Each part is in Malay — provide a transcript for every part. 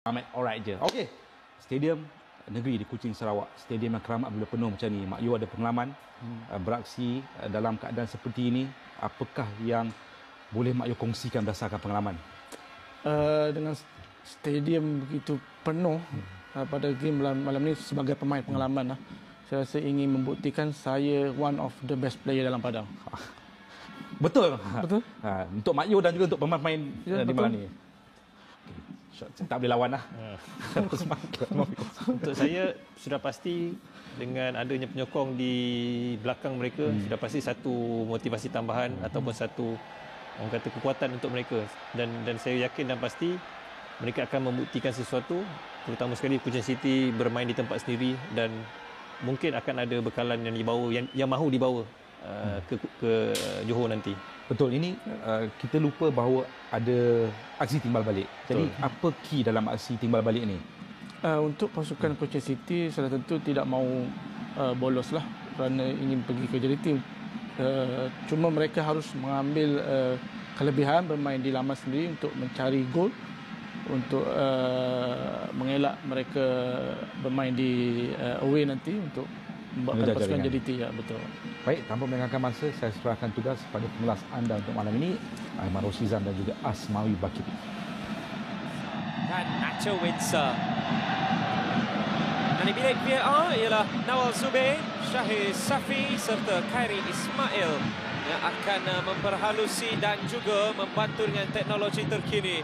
Ahmed, alright je. Okey. Stadium negeri di Kuching, Sarawak. Stadium yang keramat bila penuh macam ni. Mak Yu ada pengalaman beraksi dalam keadaan seperti ini. Apakah yang boleh Mak Yu kongsikan berdasarkan pengalaman? Dengan stadium begitu penuh pada game malam ni, sebagai pemain pengalaman saya rasa ingin membuktikan saya one of the best player dalam padang. Betul. Betul. Untuk Mak Yu dan juga untuk pemain-pemain di malam ni. Saya tak boleh lawan lah. Untuk saya sudah pasti dengan adanya penyokong di belakang mereka sudah pasti satu motivasi tambahan ataupun satu orang kata kekuatan untuk mereka, dan saya yakin dan pasti mereka akan membuktikan sesuatu, terutama sekali Kuching City bermain di tempat sendiri dan mungkin akan ada bekalan yang dibawa yang mahu dibawa ke Johor nanti. Betul, ini kita lupa bahawa ada aksi timbal balik. Jadi apa key dalam aksi timbal balik ini? Untuk pasukan Kuching City sudah tentu tidak mahu bolos lah kerana ingin pergi ke JDT. Cuma mereka harus mengambil kelebihan bermain di laman sendiri untuk mencari gol, untuk mengelak mereka bermain di away nanti untuk membuatkan pasukan JDT. Ya, betul. Baik, tanpa melengahkan masa, saya serahkan tugas kepada pengulas anda untuk malam ini, Aiman Rosizan dan juga Asmawi Bakir. Dan Nacho Windsor. Dan di bilik VAR ialah Nawal Zubair, Syahir Safi serta Khairi Ismail yang akan memperhalusi dan juga membantu dengan teknologi terkini.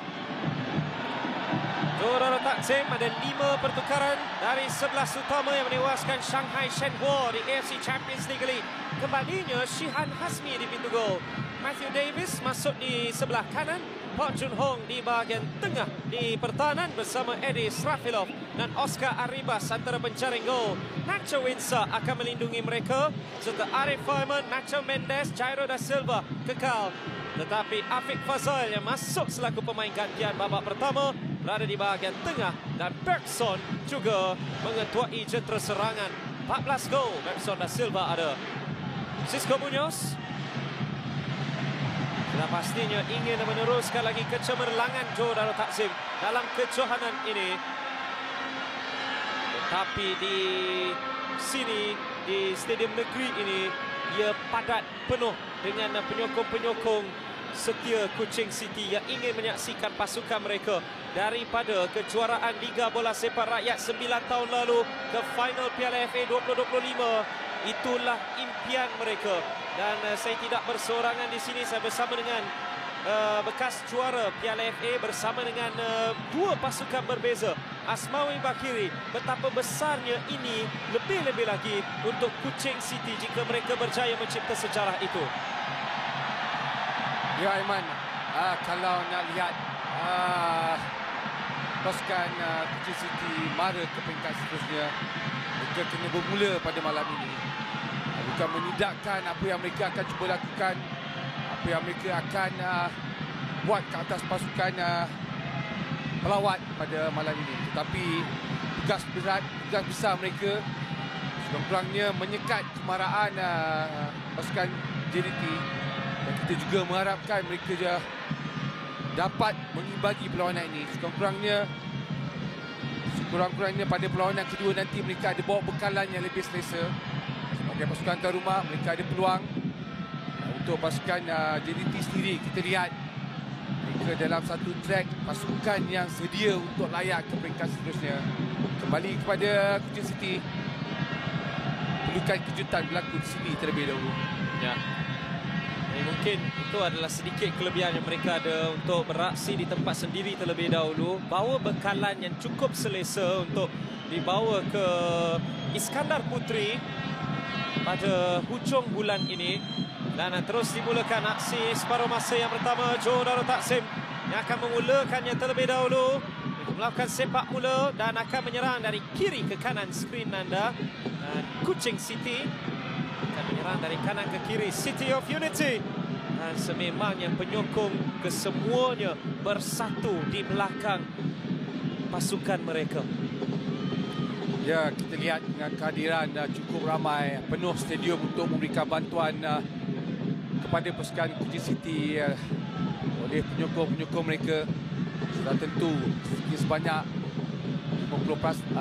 Johor Taksim ada 5 pertukaran dari 11 utama yang menewaskan Shanghai Shenhua di AFC Champions League. Kembalinya Shihan Hasmi di pintu gol. Matthew Davis masuk di sebelah kanan. Pak Jun Hong di bahagian tengah di pertahanan bersama Eddie Srafilov dan Oscar Arribas antara penjaring gol. Nacho Windsor akan melindungi mereka serta Arif Fahman, Nacho Mendes, Jairo da Silva kekal. Tetapi Afiq Fazal yang masuk selaku pemain gantian babak pertama berada di bahagian tengah dan Bergson juga mengetuai jentera serangan. 14 gol Bergson da Silva ada. Cisco Munoz sudah pastinya ingin meneruskan lagi kecemerlangan Johor Darul Takzim dalam kejohanan ini. Tetapi di sini, di stadium negeri ini, ia padat penuh dengan penyokong-penyokong setia Kuching City yang ingin menyaksikan pasukan mereka daripada kejuaraan Liga Bola Sepak Rakyat 9 tahun lalu ke final Piala FA 2025. Itulah impian mereka. Dan saya tidak berseorangan di sini, saya bersama dengan bekas juara Piala FA bersama dengan dua pasukan berbeza. Asmawi Bakiri, betapa besarnya ini lebih-lebih lagi untuk Kuching City jika mereka berjaya mencipta sejarah itu. Ya Aiman, kalau nak lihat pasukan Kuching City mara ke peringkat seterusnya, mereka kena bermula pada malam ini. Bukan menidakkan apa yang mereka akan cuba lakukan, apa yang mereka akan buat ke atas pasukan pelawat pada malam ini. Tetapi tugas berat, tugas besar mereka sekurang-kurangnya menyekat kemarahan pasukan JDT. Dan kita juga mengharapkan mereka dapat mengimbangi perlawanan ini. Sekurang-kurangnya pada perlawanan kedua nanti mereka ada bawa bekalan yang lebih selesa. Sebagai pasukan tuan rumah, mereka ada peluang. Untuk pasukan JDT sendiri, kita lihat mereka dalam satu track pasukan yang sedia untuk layak ke peringkat seterusnya. Kembali kepada Kuching City, perlukan kejutan berlaku di sini terlebih dahulu. Ya. Mungkin itu adalah sedikit kelebihan yang mereka ada untuk beraksi di tempat sendiri terlebih dahulu. Bawa bekalan yang cukup selesa untuk dibawa ke Iskandar Putri pada hujung bulan ini. Dan terus dimulakan aksi separuh masa yang pertama. Johor Darul Takzim yang akan memulakannya terlebih dahulu. Mereka melakukan sepak mula dan akan menyerang dari kiri ke kanan skrin anda. Dan Kuching City akan menyerang dari kanan ke kiri. City of Unity. Dan sememangnya penyokong kesemuanya bersatu di belakang pasukan mereka. Ya, kita lihat dengan kehadiran cukup ramai, penuh stadium untuk memberikan bantuan kepada pasukan Kuching City oleh penyokong-penyokong mereka. Sudah tentu sebanyak 50%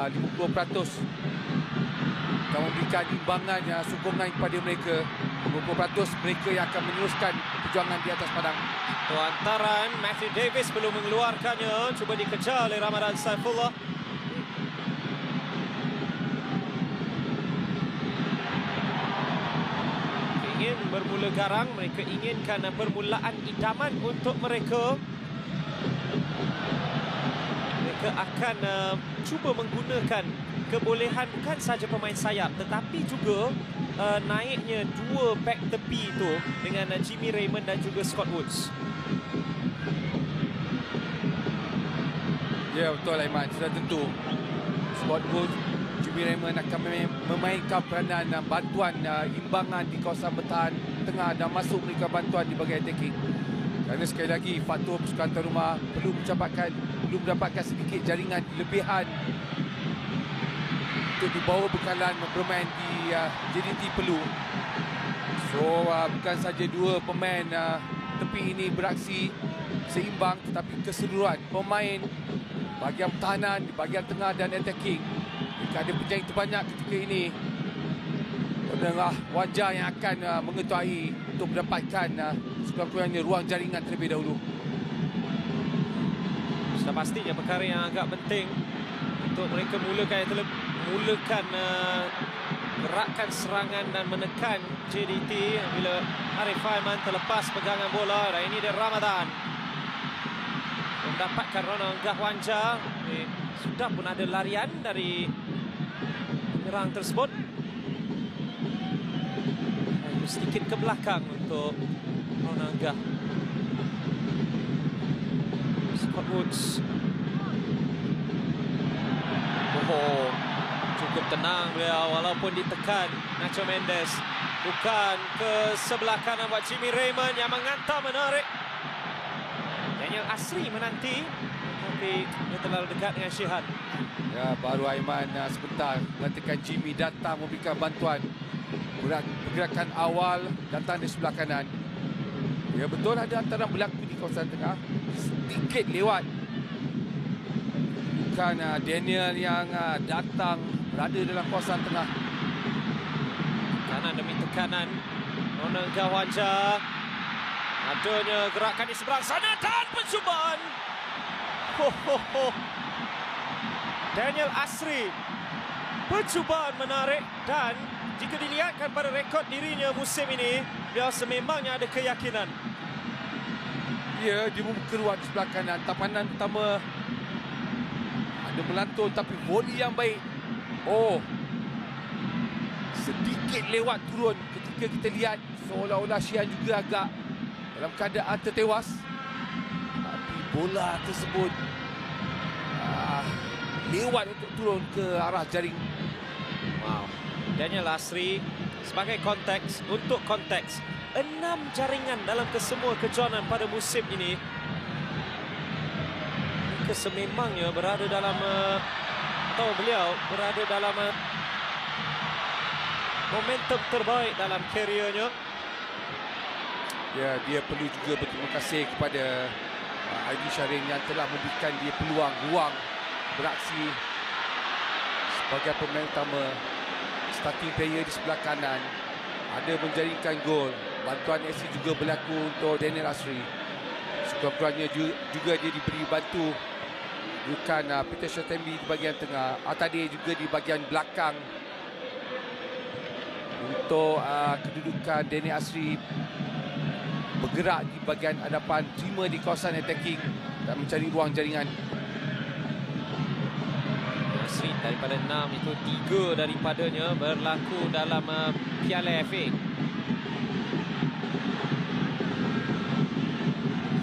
akan memberikan imbangan sokongan kepada mereka. 50% mereka yang akan meneruskan perjuangan di atas padang. Itu hantaran, Matthew Davis belum mengeluarkannya, cuba dikejar oleh Ramadan Saifullah. Ingin bermula garang, mereka inginkan permulaan idaman untuk mereka. Mereka akan cuba menggunakan kebolehan bukan saja pemain sayap tetapi juga naiknya dua back tepi itu dengan Jimmy Raymond dan juga Scott Woods. Ya, betul Aiman, sudah tentu Scott Woods, Jimmy Raymond akan memainkan peranan bantuan imbangan di kawasan bertahan tengah dan masuk memberikan bantuan di bahagian attacking. Kerana sekali lagi faktor pasukan tuan rumah perlu mendapatkan sedikit jaringan lebihan untuk dibawa bekalan bermain di JDT perlu. So bukan saja dua pemain tepi ini beraksi seimbang, tetapi keseluruhan pemain bahagian pertahanan, di bahagian tengah dan attacking. Jika ada penjaring terbanyak ketika ini, adalah wajah yang akan mengetahui untuk mendapatkan sekurang-kurangnya ruang jaringan terlebih dahulu. Sudah pastinya perkara yang agak penting untuk mereka mulakan gerakan serangan dan menekan JDT bila Arif Aiman terlepas pegangan bola. Dan ini dia Ramadan mendapatkan Ronald Gahwanja. Sudah pun ada larian dari penyerang tersebut. Sedikit ke belakang untuk Ronald Gah. Scott Woods. Cukup tenang beliau walaupun ditekan Nacho Mendes. Bukan ke sebelah kanan buat Jimmy Raymond yang menghantar menarik. Daniel Asri menanti, tapi dia terlalu dekat dengan Syihan. Ya, baru Aiman sebentar mengatakan Jimmy datang memberikan bantuan. Pergerakan awal datang di sebelah kanan. Ya, betul ada hantaran berlaku di kawasan tengah. Sedikit lewat. Bukan Daniel yang datang berada dalam kawasan tengah. Kanan demi tekanan. Ronald Gahwanja. Adanya gerakan di seberang sana dan pencubaan. Daniel Asri. Pencubaan menarik dan jika dilihatkan pada rekod dirinya musim ini, dia sememangnya ada keyakinan. Ya, dia membuka ruang di sebelah kanan. Tampanan pertama ada melantun tapi volley yang baik. Sedikit lewat turun ketika kita lihat seolah-olah Syihan juga agak dalam keadaan tertewas. Tapi bola tersebut lewat untuk turun ke arah jaring. Wow. Daniel Asri sebagai konteks, untuk konteks 6 jaringan dalam kesemua kejohanan pada musim ini. Mereka sememangnya berada dalam beliau berada dalam momentum terbaik dalam kariernya. Ya, dia perlu juga berterima kasih kepada Aidil Syahrin yang telah memberikan dia peluang, ruang beraksi sebagai pemain utama. Starting player di sebelah kanan ada menjaringkan gol. Bantuan aksi juga berlaku untuk Daniel Asri. Sekurang-kurangnya juga dia diberi bantu bukan Peter Shotembi di bahagian tengah, tadi juga di bahagian belakang untuk kedudukan Daniel Asri bergerak di bahagian hadapan, terima di kawasan attacking dan mencari ruang jaringan. Asri daripada 6 itu 3 daripadanya berlaku dalam Piala FA.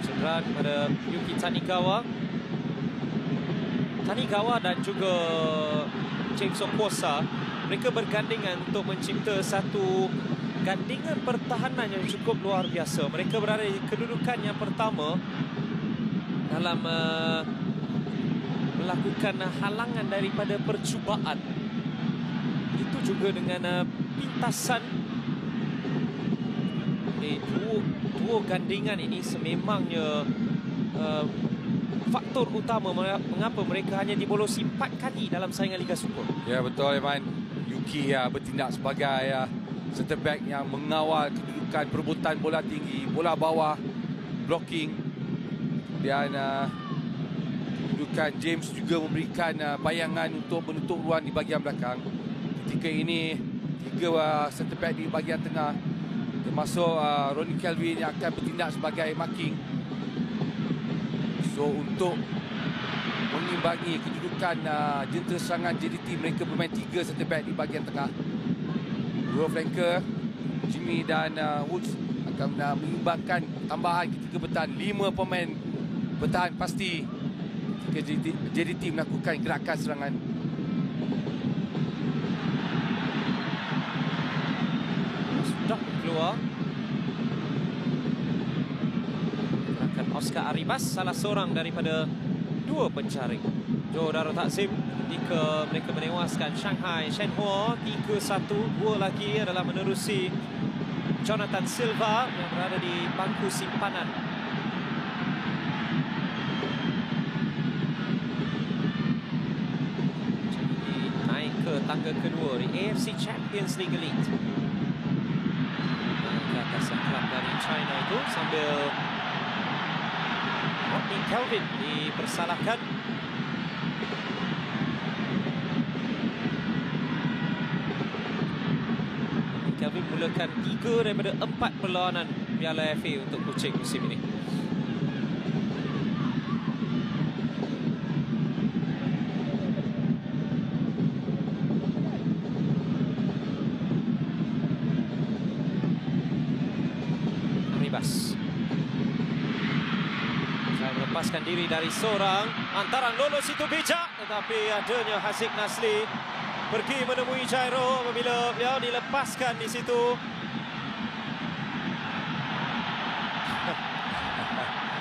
Cederaan pada Yuki Tanikawa dan juga James Okosa. Mereka bergandingan untuk mencipta satu gandingan pertahanan yang cukup luar biasa. Mereka berada di kedudukan yang pertama dalam melakukan halangan daripada percubaan. Itu juga dengan pintasan. Dua gandingan ini sememangnya faktor utama mengapa mereka hanya dibolosi 4 kali dalam saingan Liga Super. Ya, betul, Evan. Yuki bertindak sebagai center back yang mengawal kedudukan perebutan bola tinggi, bola bawah, blocking. Dan kedudukan James juga memberikan bayangan untuk menutup ruang di bahagian belakang. Ketika ini 3 center back di bahagian tengah, termasuk Ronnie Kelvin yang akan bertindak sebagai marking. So untuk mengimbangi kedudukan jentera serangan JDT, mereka bermain 3 center back di bahagian tengah. 2 flanker, Jimmy dan Woods akan mengimbangkan tambahan ketika bertahan. 5 pemain bertahan pasti ketika JDT melakukan gerakan serangan. Sudah keluar gerakan Oscar Arribas, salah seorang daripada 2 penjaring Joe Darul Takzim ketika mereka menewaskan Shanghai Shenhua 3-1. 2 lagi adalah menerusi Jonathan Silva yang berada di bangku simpanan. Naik ke tangga kedua di AFC Champions League Elite. Ke atas klub dari China itu sambil Rodney Kelvin dipersalahkan. Kelvin mulakan 3 daripada 4 perlawanan Piala FA untuk Kuching musim ini. Arribas melepaskan diri dari seorang, hantaran lolos itu bijak, tetapi adanya Haziq Nasli pergi menemui Jairo apabila beliau dilepaskan di situ.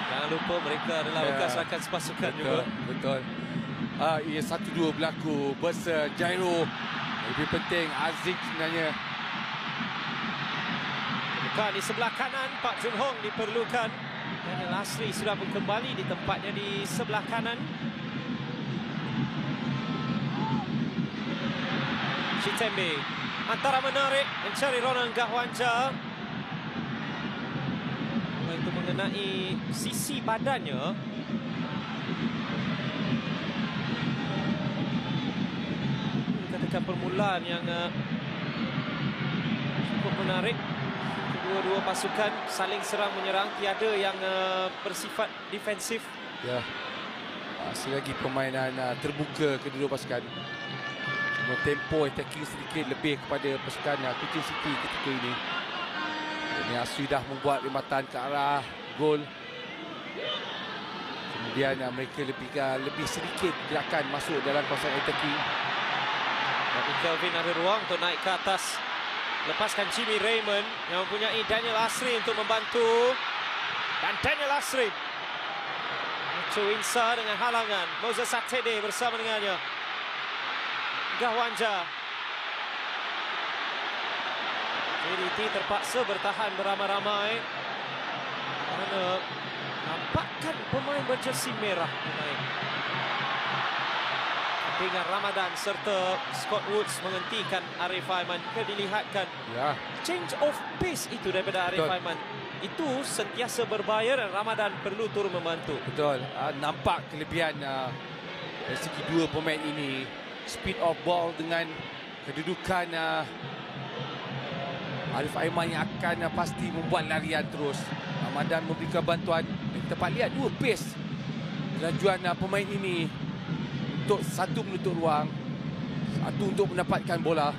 Jangan lupa mereka adalah bekas rakan sepasukan juga. Betul. Ia 1-2 berlaku bersama Jairo. Lebih penting Haziq sebenarnya. Bukan di sebelah kanan, Pak Jun Hong diperlukan. Dan Lasri sudah pun kembali di tempatnya di sebelah kanan. Chitembe antara menarik mencari Ronan Gahwanja. Itu mengenai sisi badannya. Katakan permulaan yang cukup menarik. Kedua-dua pasukan saling serang menyerang, tiada yang bersifat defensif. Ya, selagi permainan terbuka kedua pasukan. Tempo attacking sedikit lebih kepada pasukan Kuching City ketika ini. Ini sudah membuat rimatan ke arah gol. Kemudian mereka lebih sedikit gerakan masuk dalam kawasan attacking. Tapi Kelvin ada ruang untuk naik ke atas. Lepaskan Jimmy Raymond yang mempunyai Daniel Asri untuk membantu. Dan Daniel Asri Cuinsa dengan halangan. Moses Satede bersama dengannya. Gahwanja. JDT terpaksa bertahan beramai-ramai kerana nampakkan pemain berjersi merah bermain. Dengan Ramadan serta Scott Woods menghentikan Arif Aiman. Dilihatkan change of pace itu daripada Arif Aiman. Itu sentiasa berbahaya dan Ramadan perlu turun membantu. Betul. Nampak kelebihan dari segi 2 pemain ini. Speed of ball dengan kedudukan Arif Aiman yang akan pasti membuat larian terus. Ramadan memberikan bantuan. Kita dapat lihat 2 pace kelajuan pemain ini. Untuk satu menutup ruang, satu untuk mendapatkan bola.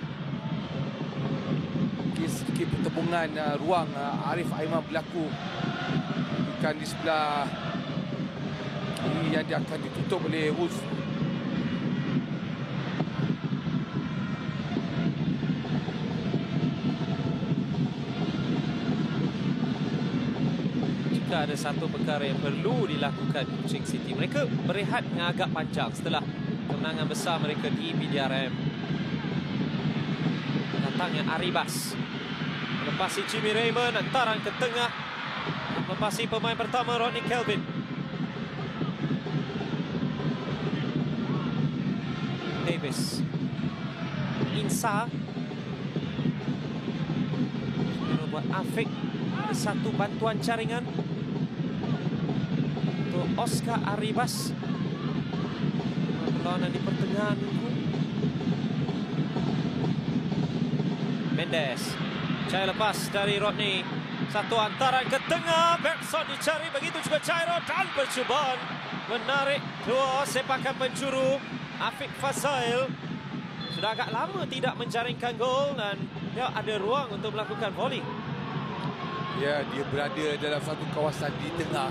Mungkin sedikit pertembungan ruang Arif Aiman berlaku. Bukan di sebelah kiri yang dia akan ditutup oleh Woods. Jika ada satu perkara yang perlu dilakukan Kuching City, mereka berehat yang agak panjang setelah kemenangan besar mereka di PDRM. Datangnya Arribas melepasi Jimmy Raymond, hantaran ke tengah melepasi pemain pertama Rodney Kelvin. Davis. Insa buat Afiq. Ada satu bantuan jaringan untuk Oscar Arribas. Perlawanan di pertengahan minggu. Mendes. Cahaya lepas dari Rodney. Satu antaran ke tengah. Bergson dicari, begitu juga Cairo dan percubaan menarik dua sepakan penjuru. Afiq Fazail sudah agak lama tidak menjaringkan gol dan dia ada ruang untuk melakukan volley. Ya, dia berada dalam satu kawasan di tengah.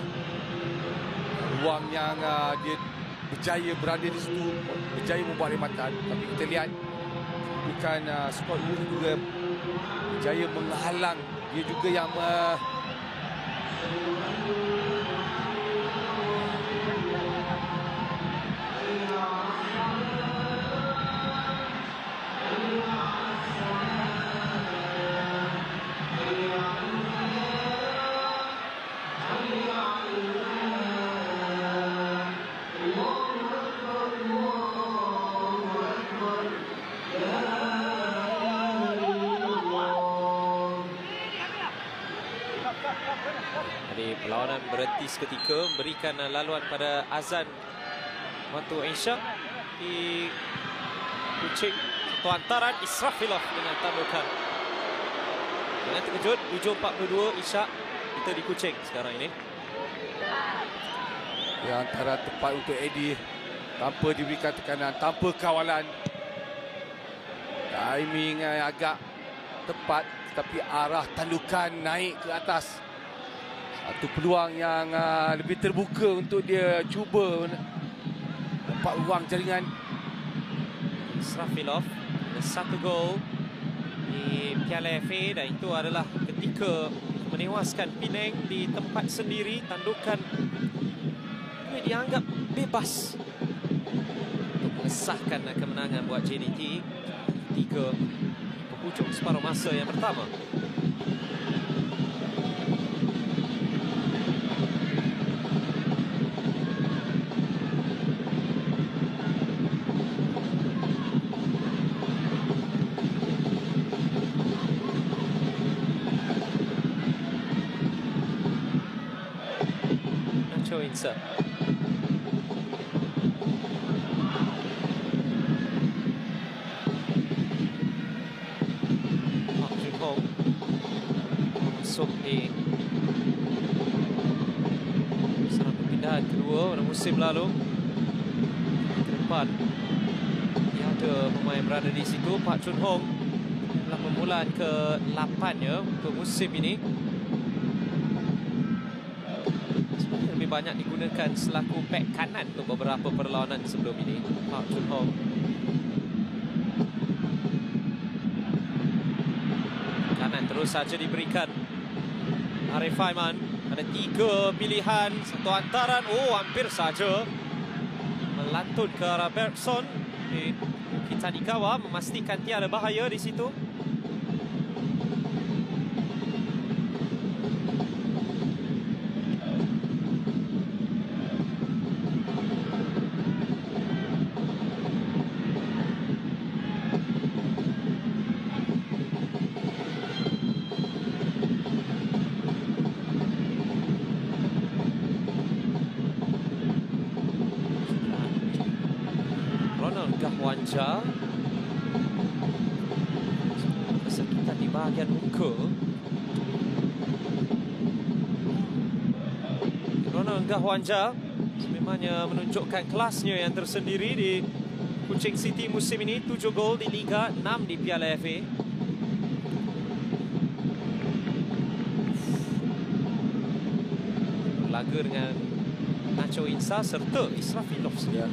Ruang yang dia berjaya berada di situ, berjaya membuat rematan. Tapi kita lihat bukan Scott Wood juga berjaya menghalang. Dia juga yang Jadi perlawanan berhenti seketika, berikan laluan pada Azan waktu Aisyah di Kuching. Satu antaran Israfilov dengan tabukan. Dengan terkejut 7.42 Isyak kita di Kuching sekarang ini. ya, antara tepat untuk Eddie tanpa diberikan tekanan, tanpa kawalan. Timing yang agak tepat, tapi arah tandukan naik ke atas. Satu peluang yang lebih terbuka untuk dia cuba dapat ruang jaringan. Israfilov ada satu gol di Piala FA dan itu adalah ketika menewaskan Penang di tempat sendiri. Tandukan ini dianggap bebas untuk mengesahkan kemenangan buat JDT ketika penghujung separuh masa yang pertama. Insa. Park Jun Hong masuk di serang perpindahan kedua pada musim lalu. Ke depan dia ada pemain berada di situ. Park Jun Hong adalah permulaan ke-8-nya untuk musim ini. Banyak digunakan selaku bek kanan untuk beberapa perlawanan sebelum ini. Park Jun Hong. Kanan terus saja diberikan Arif Aiman. Ada 3 pilihan, satu antaran. Oh, hampir saja melantun ke arah Bergson. Kita dikawal memastikan tiada bahaya di situ. Wanja kesakitan di bahagian muka. Ronald Gahwanja sememangnya menunjukkan kelasnya yang tersendiri di Kuching City musim ini. 7 gol di Liga, 6 di Piala FA. Laga dengan Nacho Insa serta Israfilov saja.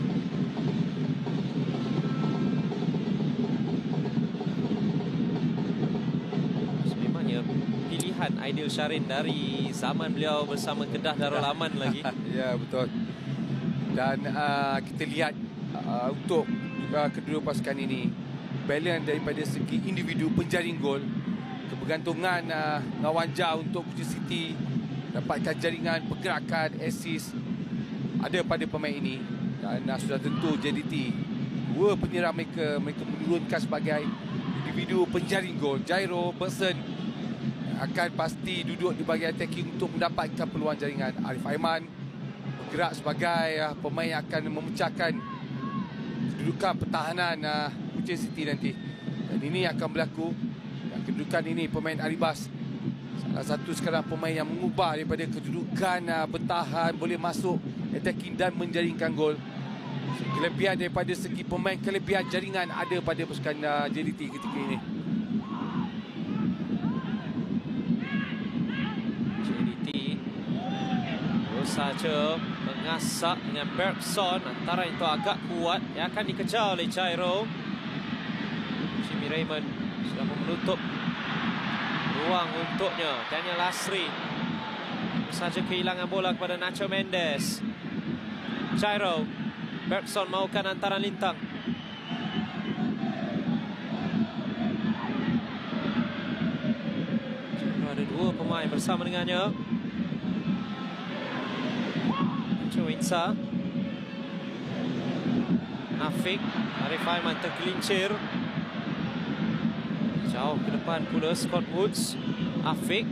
Aidil Syarin dari zaman beliau bersama Kedah Darul Aman lagi. Ya, betul. Dan kita lihat untuk kedua pasukan ini, balance daripada segi individu penjaring gol, kebergantungan Ngawanja untuk Kuching City dapatkan jaringan, pergerakan, assist ada pada pemain ini. Dan sudah tentu JDT dua penyerang mereka menurunkan sebagai individu penjaring gol. Jairo, Bergson akan pasti duduk di bahagian attacking untuk mendapatkan peluang jaringan. Arif Aiman bergerak sebagai pemain yang akan memecahkan kedudukan pertahanan Kuching City nanti. Dan ini akan berlaku. Dan kedudukan ini pemain Aribas salah satu sekarang pemain yang mengubah daripada kedudukan bertahan, boleh masuk attacking dan menjaringkan gol. Kelebihan daripada segi pemain, kelebihan jaringan ada pada pasukan JDT ketika ini. JDT terus saja mengasak dengan Bergson. Antara itu agak kuat yang akan dikejar oleh Jairo. Jimmy Raymond sudah menutup ruang untuknya. Daniel Asri saja kehilangan bola kepada Nacho Mendes. Jairo, Bergson maukan antaran lintang. Jairo ada dua pemain bersama dengannya. Nacho Insa, Nafik, Arif Aiman tergelincir. Jauh ke depan pula Scott Woods. Afik.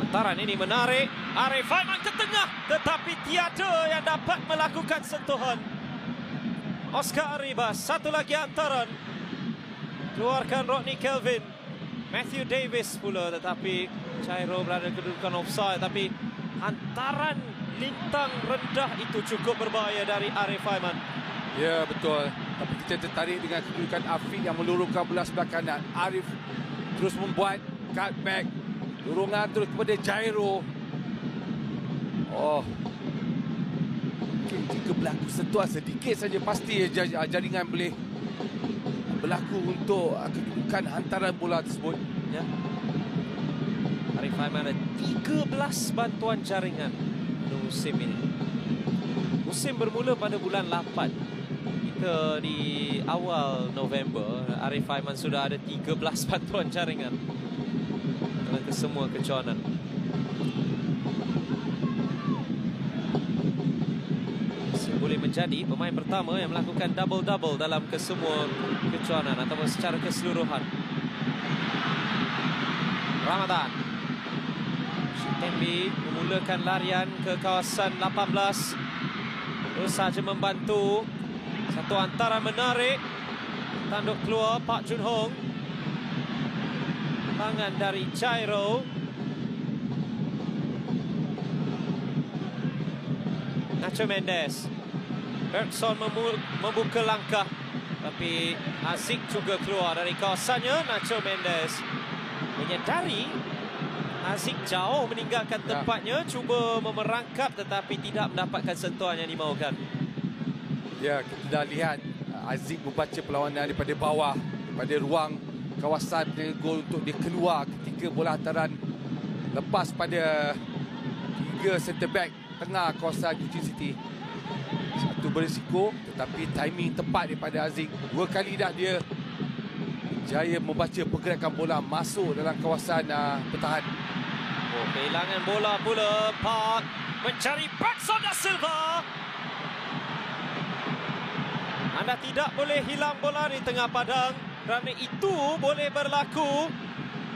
Antaran ini menarik. Arif Aiman ke tengah. Tetapi tiada yang dapat melakukan sentuhan. Oscar Arribas. Satu lagi antaran. Keluarkan Rodney Kelvin. Matthew Davis pula. Tetapi Jairo berada kedudukan offside. Tapi antaran lintang rendah itu cukup berbahaya dari Arif Aiman. Ya, betul. Tapi kita tertarik dengan kedudukan Afik yang meluruskan bola sebelah kanan. Arif terus membuat cutback. Dorongan terus kepada Jairo. Mungkin jika berlaku sentuhan sedikit saja, pasti jaringan boleh berlaku untuk kedudukan hantaran bola tersebut. Ya. Arif Aiman ada 13 bantuan jaringan pada musim ini. Musim bermula pada bulan 8. Di awal November, Arif Aiman sudah ada 13 bantuan jaringan dalam kesemua kejohanan. Boleh menjadi pemain pertama yang melakukan double-double dalam kesemua kejohanan ataupun secara keseluruhan. Ramadan Shitembi memulakan larian ke kawasan 18. Terus saja membantu. Satu antaran menarik. Tanduk keluar Pak Jun Hong. Tangan dari Jairo. Nacho Mendes. Bergson membuka langkah. Tapi Aziz juga keluar dari kawasannya. Nacho Mendes menyadari Aziz jauh meninggalkan tempatnya. Cuba memerangkap tetapi tidak mendapatkan sentuhan yang dimaukan. Ya, kita dah lihat Aziz membaca perlawanan daripada bawah, daripada ruang kawasan gol untuk dia keluar ketika bola hantaran lepas pada 3 centre back tengah kawasan Kuching City. Satu berisiko tetapi timing tepat daripada Aziz. 2 kali dah dia jaya membaca pergerakan bola masuk dalam kawasan pertahan. Kehilangan bola pula. Park mencari Bergson da Silva. Anda tidak boleh hilang bola di tengah padang kerana itu boleh berlaku.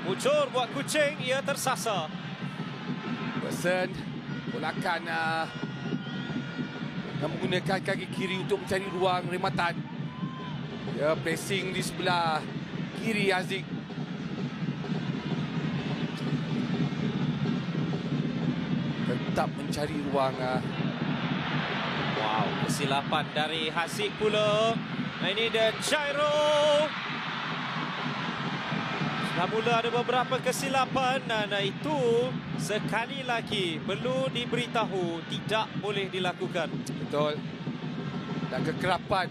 Mujur buat Kuching, ia tersasar. Bergson pulakan menggunakan kaki kiri untuk mencari ruang rematan. Ya, pressing di sebelah kiri Aziz. Tetap mencari ruang. Wow, kesilapan dari Haziq pula. Ini dia Jairo. Sudah mula ada beberapa kesilapan dan itu sekali lagi perlu diberitahu tidak boleh dilakukan. Betul. Dan kekerapan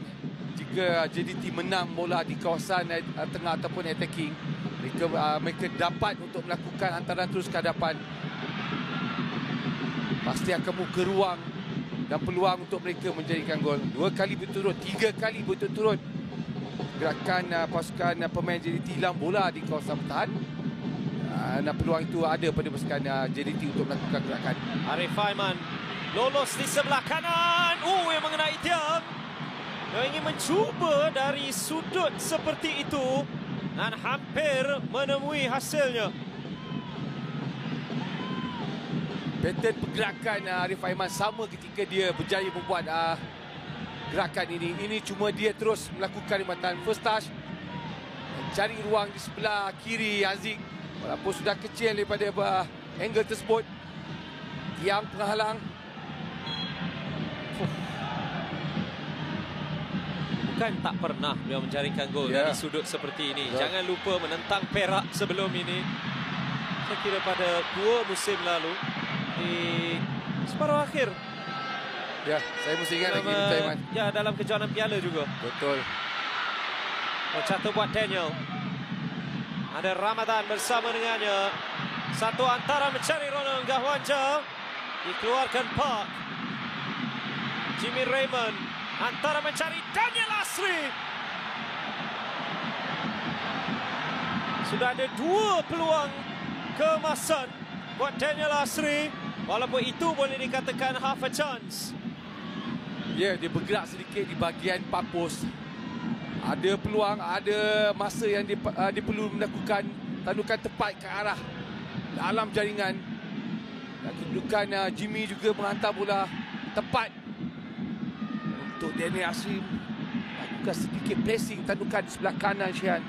jika JDT menang bola di kawasan tengah ataupun attacking, mereka dapat untuk melakukan hantaran terus ke hadapan. Pasti akan buka ruang dan peluang untuk mereka menjadikan gol. 2 kali berturut, 3 kali berturut-turut gerakan pasukan pemain JDT hilang bola di kawasan pertahan. Dan peluang itu ada pada pasukan JDT untuk melakukan gerakan. Arif Aiman lolos di sebelah kanan. Yang mengenai mencuba dari sudut seperti itu dan hampir menemui hasilnya. Pattern pergerakan Arif Aiman sama ketika dia berjaya membuat gerakan ini. Ini cuma dia terus melakukan rimatan first touch, cari ruang di sebelah kiri Haziq. Walaupun sudah kecil daripada angle tersebut, tiang penghalang. Bukan tak pernah beliau mencarikan gol dari sudut seperti ini. Jangan lupa menentang Perak sebelum ini. Saya kira pada 2 musim lalu di separuh akhir. Ya, saya mesti ingat lagi Aiman. Ya, dalam kejohanan piala juga. Betul. Jatuh buat Daniel. Ada Ramadan bersama dengannya. Satu antara mencari Ronald Gahwanja. Dikeluarkan Park. Jimmy Raymond antara mencari Daniel Asri. Sudah ada 2 peluang keemasan buat Daniel Asri. Walaupun itu boleh dikatakan half a chance. Ya, dia bergerak sedikit di bahagian papus. Ada peluang, ada masa yang dia perlu melakukan tandukan tepat ke arah dalam jaringan. Dan kedudukan Jimmy juga menghantar bola tepat untuk Daniel Asri lakukan sedikit placing tandukan di sebelah kanan Syihan.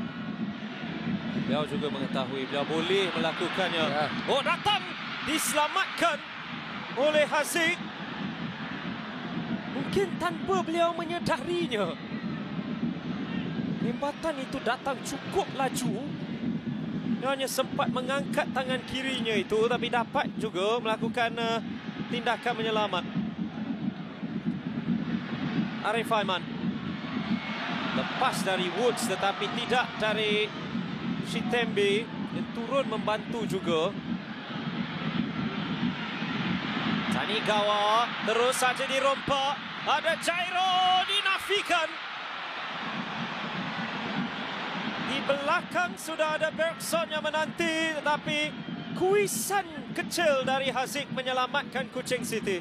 Beliau juga mengetahui beliau boleh melakukannya. Oh, datang, diselamatkan oleh Haziq. Mungkin tanpa beliau menyedarinya. Lembatan itu datang cukup laju. Dia hanya sempat mengangkat tangan kirinya itu, tapi dapat juga melakukan tindakan menyelamat. Arif Aiman lepas dari Woods tetapi tidak dari Shitembe. Dia turun membantu juga. Tanigawa terus saja dirompak. Ada Jairo, dinafikan. Di belakang sudah ada Bergson yang menanti, tetapi kuisan kecil dari Haziq menyelamatkan Kuching City.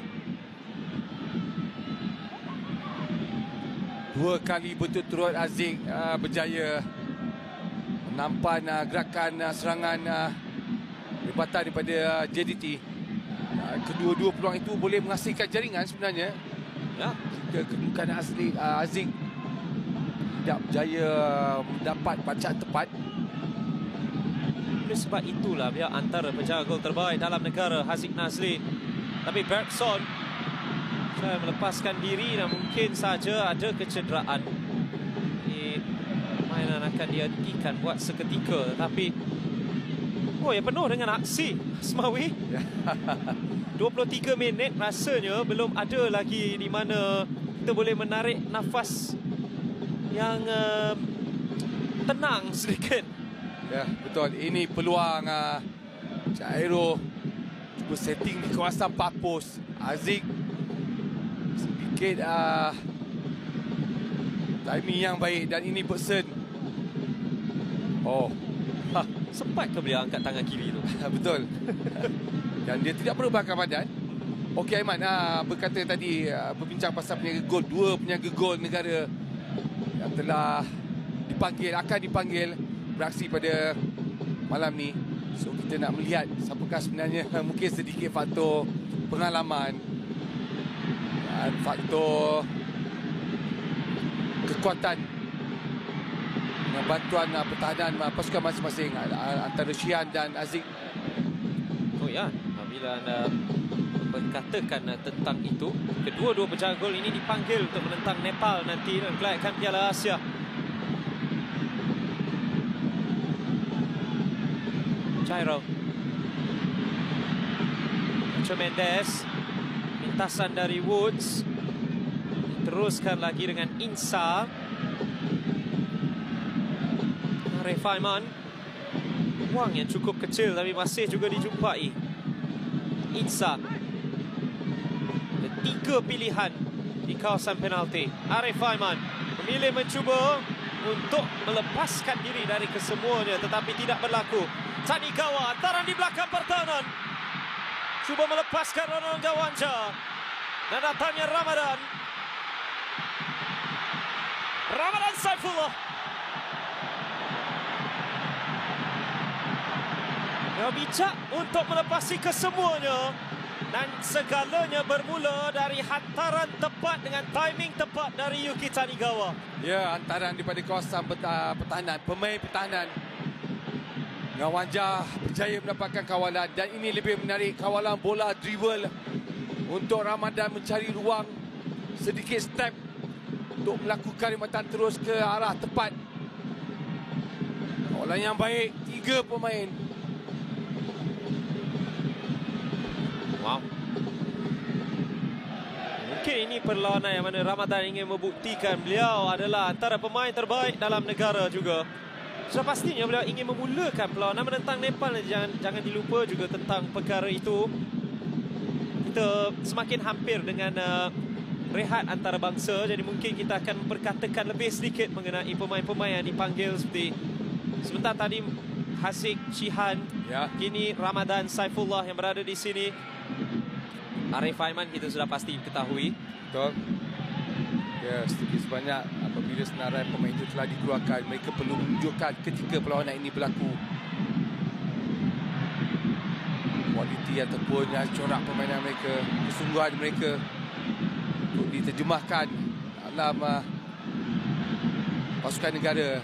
2 kali berturut-turut Haziq berjaya menampan gerakan serangan rebatan daripada JDT. Kedua-dua peluang itu boleh menghasilkan jaringan sebenarnya. Ya, jika kedudukan Haziq tidak berjaya mendapat bacaan tepat. Oleh sebab itulah dia antara penjaga gol terbaik dalam negara, Haziq Nazli. Tapi Bergson saya melepaskan diri dan mungkin saja ada kecederaan. Permainan akan dihentikan buat seketika, tetapi ya penuh dengan aksi Asmawi. 23 minit rasanya belum ada lagi di mana kita boleh menarik nafas yang tenang sedikit. Ya, betul. Ini peluang Jairo cuba setting di kawasan papus. Haziq sedikit timing yang baik dan ini Bergson. Sempat ke beliau angkat tangan kiri tu? Betul. Dan dia tidak perlu bakar badan. Okey Aiman berkata tadi berbincang pasal penjaga gol, 2 penjaga gol negara yang telah akan dipanggil beraksi pada malam ni. So kita nak melihat siapakah sebenarnya mungkin sedikit faktor pengalaman dan faktor kekuatan dengan bantuan pertahanan pasukan masing-masing antara Syihan dan Haziq. Oh ya, bila anda berkatakan tentang itu, kedua-dua penjaga gol ini dipanggil untuk menentang Nepal nanti dan kelayakan Piala Asia. Jairo, Nacho Mendes, lintasan dari Woods, teruskan lagi dengan Insa. Arif Aiman, ruang yang cukup kecil tapi masih juga dijumpai. Insa, ada 3 pilihan di kawasan penalti. Arif Aiman memilih mencuba untuk melepaskan diri dari kesemuanya, tetapi tidak berlaku. Tanigawa antaran di belakang pertahanan, cuba melepaskan Ronald Gawanja dan datangnya Ramadan. Ramadan Saifullah. Dia bijak untuk melepasi kesemuanya. Dan segalanya bermula dari hantaran tepat dengan timing tepat dari Yuki Tanigawa. Ya, hantaran daripada kawasan pertahanan, pemain pertahanan. Ngawanja berjaya mendapatkan kawalan dan ini lebih menarik, kawalan bola dribble untuk Ramadan mencari ruang sedikit step untuk melakukan rimatan terus ke arah tepat. Kawalan yang baik, 3 pemain. Wow. Mungkin ini perlawanan yang mana Ramadan ingin membuktikan beliau adalah antara pemain terbaik dalam negara juga. Sudah pastinya beliau ingin memulakan perlawanan menentang Nepal. Jangan dilupa juga tentang perkara itu. Kita semakin hampir dengan rehat antarabangsa. Jadi mungkin kita akan memperkatakan lebih sedikit mengenai pemain-pemain yang dipanggil seperti sebentar tadi Haziq Shihan, Ya. kini Ramadan Saifullah yang berada di sini. Arif Aiman kita sudah pasti ketahui. Betul. Ya, sedikit sebanyak apabila senarai pemain itu telah dikeluarkan, mereka perlu menunjukkan ketika perlawanan ini berlaku kualiti ataupun corak permainan mereka, kesungguhan mereka untuk diterjemahkan dalam pasukan negara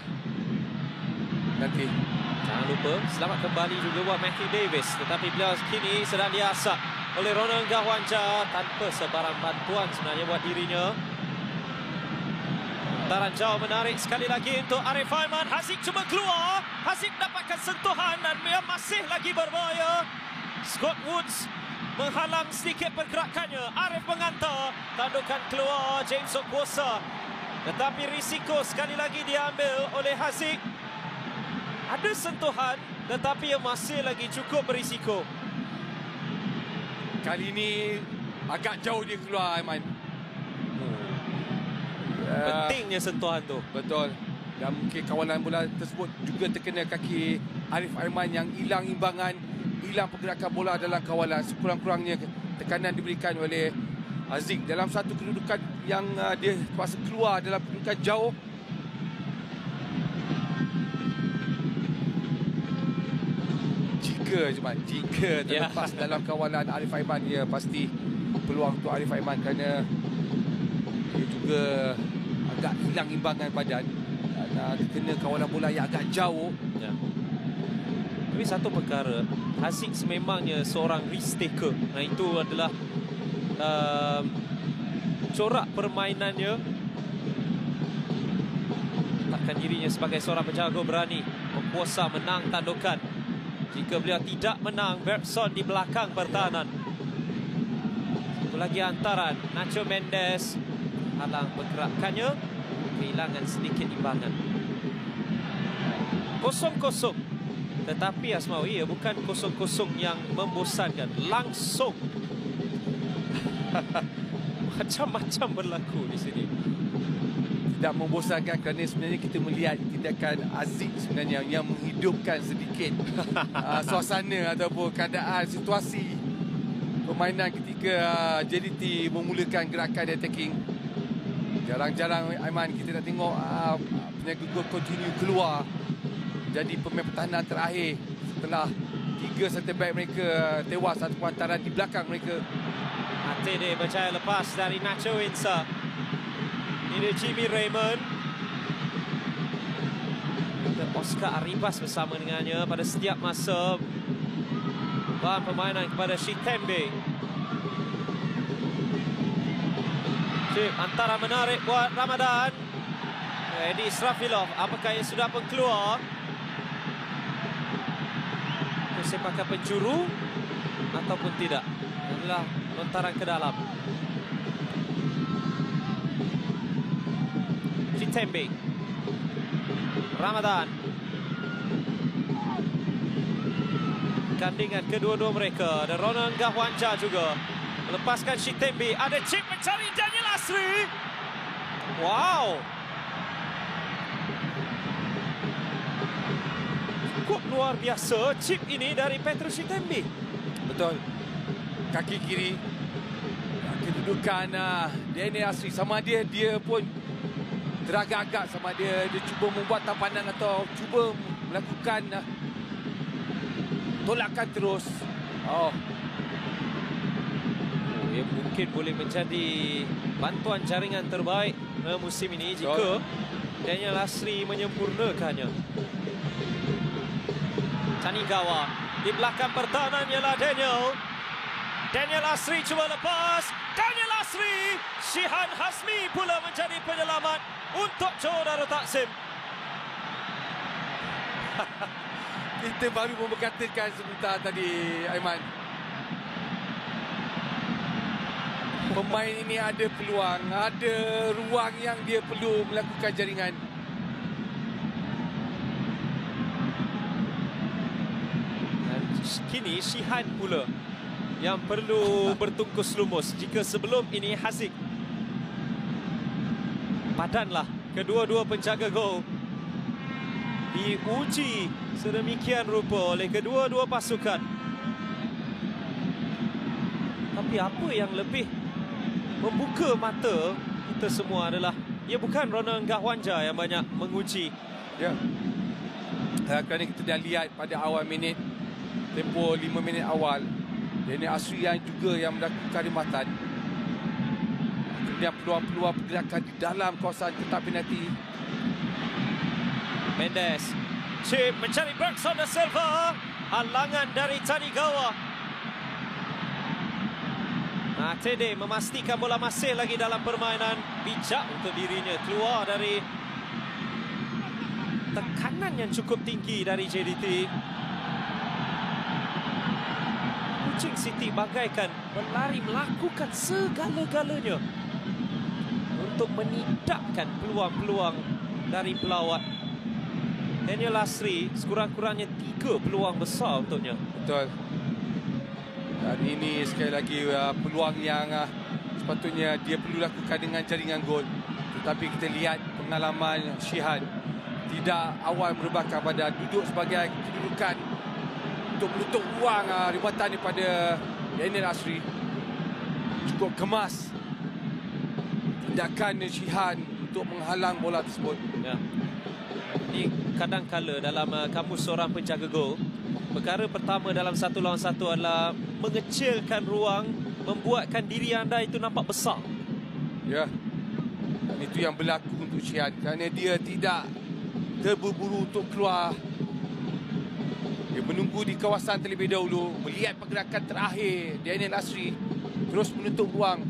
nanti. Jangan lupa selamat kembali juga buat Matthew Davis, tetapi beliau kini sedang diasak oleh Ronald Gawanja tanpa sebarang bantuan sebenarnya buat dirinya. Hantaran jauh menarik sekali lagi untuk Arif Aiman. Haziq cuba keluar. Haziq dapatkan sentuhan dan dia masih lagi berbahaya. Scott Woods menghalang sedikit pergerakannya. Arif mengantar. Tandukan keluar James Okwosa. Tetapi risiko sekali lagi diambil oleh Haziq. Ada sentuhan tetapi ia masih lagi cukup berisiko. Kali ini agak jauh dia keluar, Aiman. Pentingnya sentuhan tu. Betul. Dan mungkin kawalan bola tersebut juga terkena kaki Arif Aiman yang hilang imbangan, hilang pergerakan bola dalam kawalan. Sekurang-kurangnya tekanan diberikan oleh Haziq dalam satu kedudukan yang dia terpaksa keluar dalam kedudukan jauh. Jika terlepas dalam kawalan Arif Aiman, ya pasti peluang untuk Arif Aiman kerana dia juga agak hilang imbangan badan dan kena kawalan bola yang agak jauh. Ya. Tapi satu perkara, Haziq sememangnya seorang risk taker. Nah, itu adalah corak permainannya. Takkan dirinya sebagai seorang penjaga berani berkuasa menang tandukan. Jika beliau tidak menang, Bergson di belakang pertahanan. Satu lagi hantaran, Nacho Mendes halang pergerakannya, kehilangan sedikit imbangan. 0-0. Tetapi Asmawi, ia bukan 0-0 yang membosankan. Langsung macam-macam berlaku di sini. Tidak membosankan kerana sebenarnya kita melihat tindakan Haziq sebenarnya yang menghidupkan sedikit suasana ataupun keadaan situasi permainan ketika JDT memulakan gerakan attacking. Jarang-jarang, Aiman, kita nak tengok peniaga gol continue keluar jadi pemain pertahanan terakhir setelah 3 center back mereka tewas ataupun hantaran di belakang mereka. ATD berjaya lepas dari Nacho Insa. Ini Jimmy Raymond. Ada Oscar Arribas bersama dengannya pada setiap masa. Bahan permainan kepada Shitembe. Cip antara menarik buat Ramadan. Edi Israfilov, apakah yang sudah pun keluar? Sepakan penjuru ataupun tidak? Adalah lontaran ke dalam. Shitembe, Ramadan. Gandingan kedua-dua mereka. Ada Ronald Gawanja juga melepaskan Shitembe. Ada chip mencari Daniel Asri. Wow, cukup luar biasa chip ini dari Petrus Shitembe. Betul. Kaki kiri, kedudukan Daniel Asri sama dia pun teragak-agak sama dia cuba membuat tampanan atau cuba melakukan tolakan terus. Ia mungkin boleh menjadi bantuan jaringan terbaik musim ini jika Daniel Asri menyempurnakannya. Tanigawa di belakang pertahanan ialah Daniel Asri cuba lepas. Daniel Asri, Shihan Hasmi pula menjadi penyelamat untuk Johor Darul Takzim. Kita baru memberkatakan sebentar tadi, Aiman. Pemain ini ada peluang, ada ruang yang dia perlu melakukan jaringan. Dan kini Shihan pula yang perlu bertungkus lumus jika sebelum ini Haziq. Padanlah kedua-dua penjaga gol diuji sedemikian rupa oleh kedua-dua pasukan. Tapi apa yang lebih membuka mata kita semua adalah ia bukan Ronald Gahwanja yang banyak menguji. Ya. Kerana kita dah lihat pada awal minit, tempoh 5 minit awal, Daniel Asri yang juga yang melakukan khidmatan. Kemudian peluang-peluang pergerakan di dalam kawasan kotak penalti. Mendes chip mencari Bergson da Silva. Halangan dari Tanigawa. Tede memastikan bola masih lagi dalam permainan. Bijak untuk dirinya keluar dari tekanan yang cukup tinggi dari JDT. Kuching City bagaikan berlari melakukan segala-galanya untuk menidakkan peluang-peluang dari pelawat. Daniel Asri sekurang-kurangnya 3 peluang besar untuknya. Betul. Dan ini sekali lagi peluang yang sepatutnya dia perlu lakukan dengan jaringan gol. Tetapi kita lihat pengalaman Shihan tidak awal merebahkan pada duduk sebagai kedudukan untuk menutup ruang rebatan daripada Daniel Asri. Cukup kemas tindakan Shihan untuk menghalang bola tersebut. Ya. Ini kadang-kala dalam kamus seorang penjaga gol, perkara pertama dalam 1 lawan 1 adalah mengecilkan ruang, membuatkan diri anda itu nampak besar. Ya. Dan itu yang berlaku untuk Shihan kerana dia tidak terburu-buru untuk keluar. Dia menunggu di kawasan terlebih dahulu, melihat pergerakan terakhir Daniel Asri, terus menutup ruang.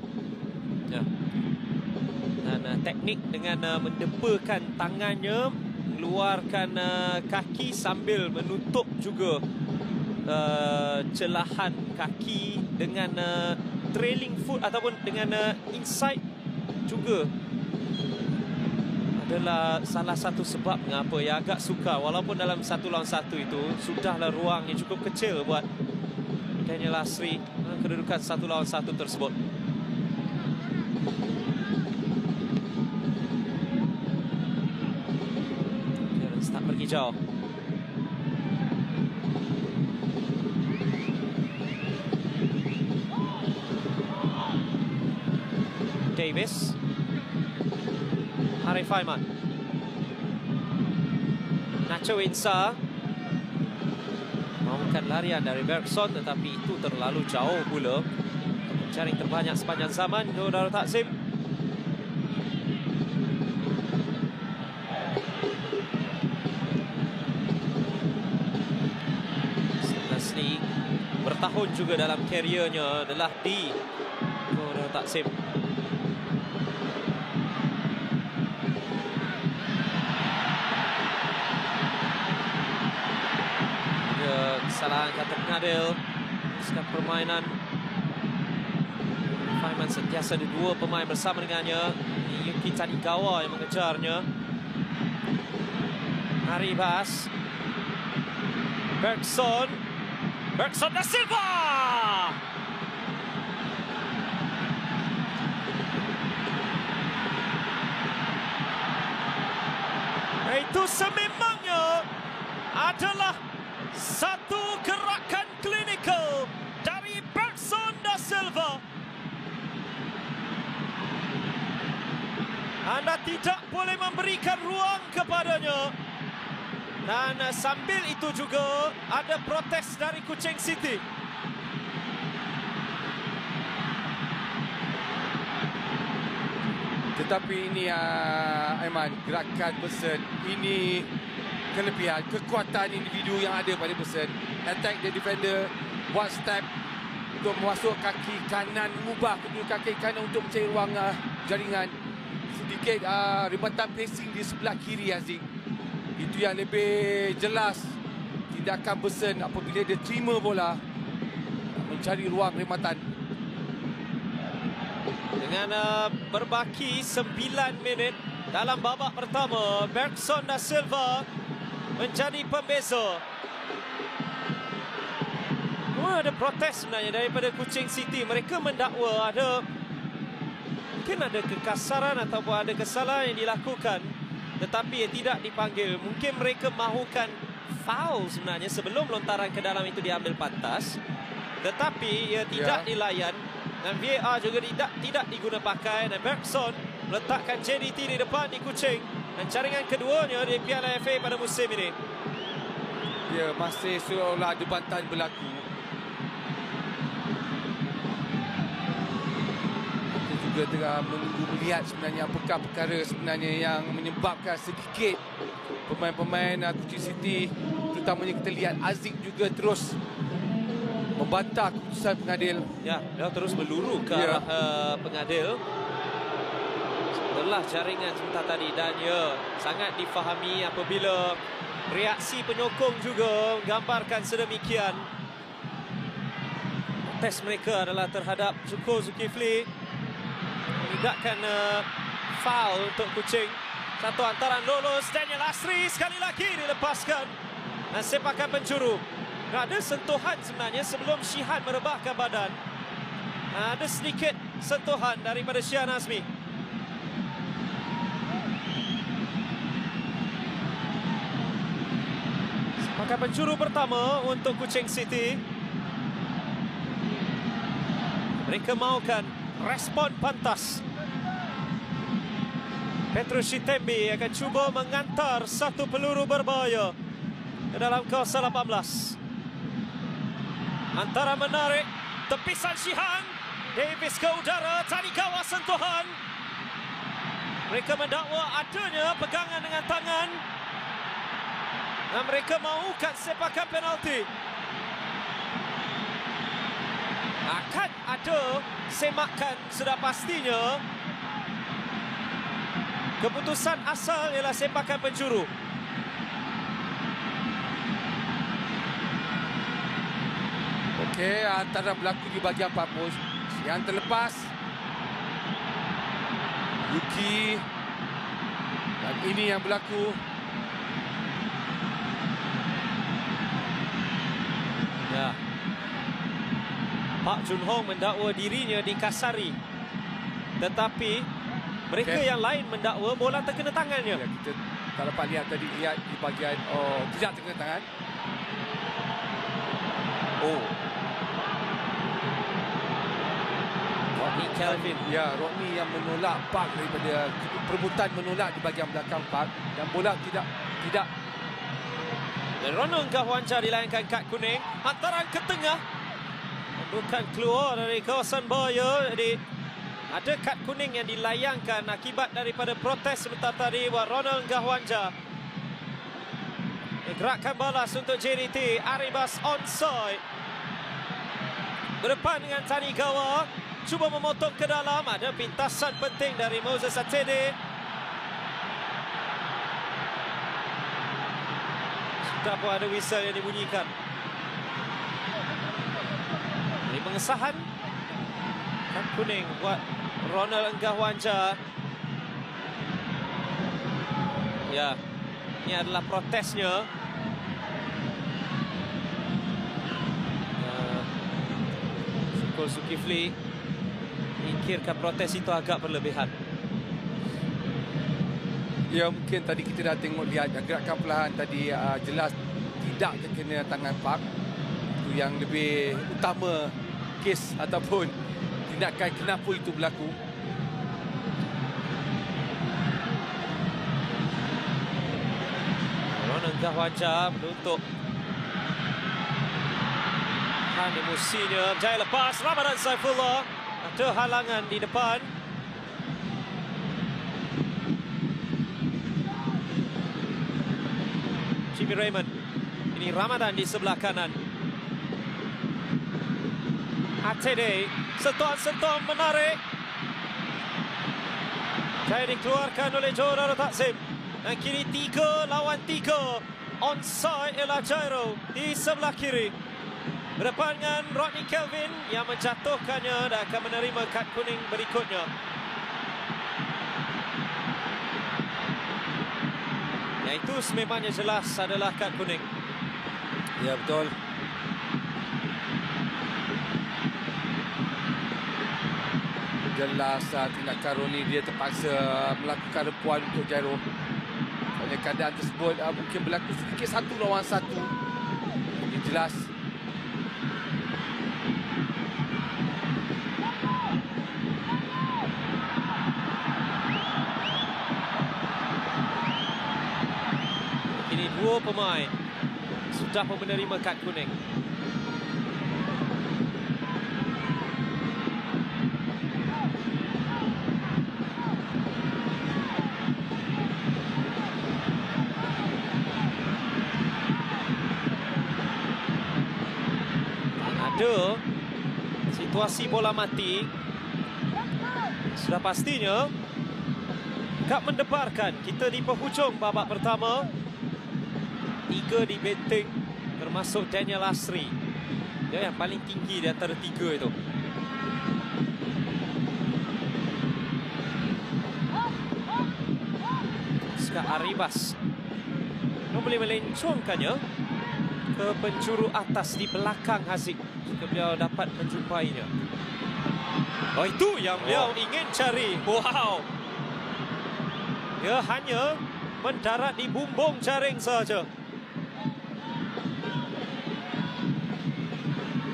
Ya. Dan teknik dengan mendepakan tangannya, mengeluarkan kaki sambil menutup juga celahan kaki dengan trailing foot ataupun dengan inside juga adalah salah satu sebab mengapa ia agak sukar walaupun dalam 1 lawan 1 itu sudahlah ruang yang cukup kecil buat Daniel Asri kedudukan 1 lawan 1 tersebut. Start pergi jauh. Davis, Arif Aiman, Nacho Insa, mahukan larian dari Bergson tetapi itu terlalu jauh pula. Jaring terbanyak sepanjang zaman Johor Darul Takzim. Nasri bertahun juga dalam kariernya adalah di Johor Darul Takzim. Kesalahan kata pengadil, teruskan permainan. Faiman sentiasa ada 2 pemain bersama dengannya. Yuki Tanigawa yang mengejarnya. Haribas, Bergson da Silva. Itu sememangnya adalah satu gerakan klinikal dari Bergson da Silva. Anda tidak boleh memberikan ruang kepadanya. Dan sambil itu juga ada protes dari Kuching City. Tetapi ini Aiman, gerakan Bersen ini kelebihan, kekuatan individu yang ada pada Bersen. Attack the defender, buat step untuk masuk kaki kanan, mengubah kedua kaki kanan untuk mencari ruang jaringan. Sedikit rebatan passing di sebelah kiri Haziq. Itu yang lebih jelas tindakan Bersen apabila dia terima bola, mencari ruang rebatan. Dengan berbaki 9 minit dalam babak pertama, Bergson da Silva menjadi pembeza. Ada protes sebenarnya daripada Kuching City. Mereka mendakwa mungkin ada kekasaran ataupun ada kesalahan yang dilakukan, tetapi tidak dipanggil. Mungkin mereka mahukan foul sebenarnya sebelum lontaran ke dalam itu diambil pantas, tetapi ia tidak dilayan. Dan VAR juga tidak diguna pakai. Dan Bergson meletakkan JDT di depan di Kuching. Dan jaringan keduanya di Piala FA pada musim ini. Ya, masih seolah ada bantahan berlaku. Kita juga tengah menunggu melihat sebenarnya apakah perkara sebenarnya yang menyebabkan sedikit pemain-pemain Kuching City, terutamanya kita lihat Haziq juga terus membantah keputusan pengadil. Ya, dia terus meluru ke arah pengadil setelah jaringan sebentar tadi. Dan sangat difahami apabila reaksi penyokong juga menggambarkan sedemikian. Tes mereka adalah terhadap Zuko Zulkifli, menidakkan foul untuk Kuching. Satu antaran lolos. Daniel Asri sekali lagi dilepaskan. Dan sepakan penjuru. Ada sentuhan sebenarnya sebelum Shihan merebahkan badan. Ada sedikit sentuhan daripada Shihan Azmi. Sepakan penjuru pertama untuk Kuching City. Mereka mahukan respon pantas. Petrus Shitembi akan cuba mengantar satu peluru berbahaya ke dalam kawasan 18. Antara menarik, tepisan Shihan, Davis ke udara, Tanigawa sentuhan. Mereka mendakwa adanya pegangan dengan tangan. Dan mereka mahukan sepakan penalti. Akan ada semakan sudah pastinya. Keputusan asal ialah sepakan penjuru. Okey, antara berlaku di bahagian 40 yang terlepas Yuki, dan ini yang berlaku. Ya. Pak Jun Hong mendakwa dirinya dikasari, tetapi mereka yang lain mendakwa bola terkena tangannya. Ya, kita tak dapat lihat tadi, lihat di bahagian tidak terkena tangan. Rodney Kelvin. Ya, Rodney yang menolak Park daripada perebutan menolak di bahagian belakang Park, dan bola tidak. Dan Ronald Gahwanja dilayangkan kad kuning. Hantaran ke tengah. Bukan keluar dari kawasan bahaya. Jadi ada kad kuning yang dilayangkan akibat daripada protes sebentar tadi buat Ronald Gahwanja. Gerakan balas untuk JDT. Aribas onside. Berdepan dengan Tanigawa. Cuba memotong ke dalam. Ada pintasan penting dari Moses Atede. Sudah pun ada whistle yang dibunyikan. Ini pengesahan kad kuning buat Ronald Gahwanja. Ya, ini adalah protesnya. Zuko Zulkifli menyingkirkan protes itu agak berlebihan. Ya, mungkin tadi kita dah tengok lihat gerakan perlahan tadi, jelas tidak terkena tangan Park. Itu yang lebih utama kes ataupun tindakan kenapa itu berlaku. Gawanja menutup emosinya. Berjaya lepas. Ramadan Saifullah. Ada halangan di depan. Jimmy Raymond. Ini Ramadan di sebelah kanan. ATD. Sentuhan menarik. Jaya dikeluarkan oleh Joe Darul Takzim. Dan kini 3 lawan 3. Onside ialah Jairo di sebelah kiri. Berdepan dengan Rodney Kelvin yang menjatuhkannya dan akan menerima kad kuning berikutnya. Yang itu sememangnya jelas adalah kad kuning. Ya, betul. Jelas tindakan Roni, dia terpaksa melakukan repuan untuk Jairo. Oleh keadaan tersebut mungkin berlaku sedikit 1 lawan 1. Ini jelas. Ini 2 pemain sudah menerima kad kuning. Ada situasi bola mati. Sudah pastinya kad mendebarkan. Kita di penghujung babak pertama. 3 di benteng termasuk Daniel Asri. Dia yang paling tinggi di antara 3 itu. Oscar Arribas boleh melencongkannya ke penjuru atas di belakang Haziq jika beliau dapat menjumpainya. Oh, itu yang beliau ingin cari. Wow. Dia hanya mendarat di bumbung jaring saja.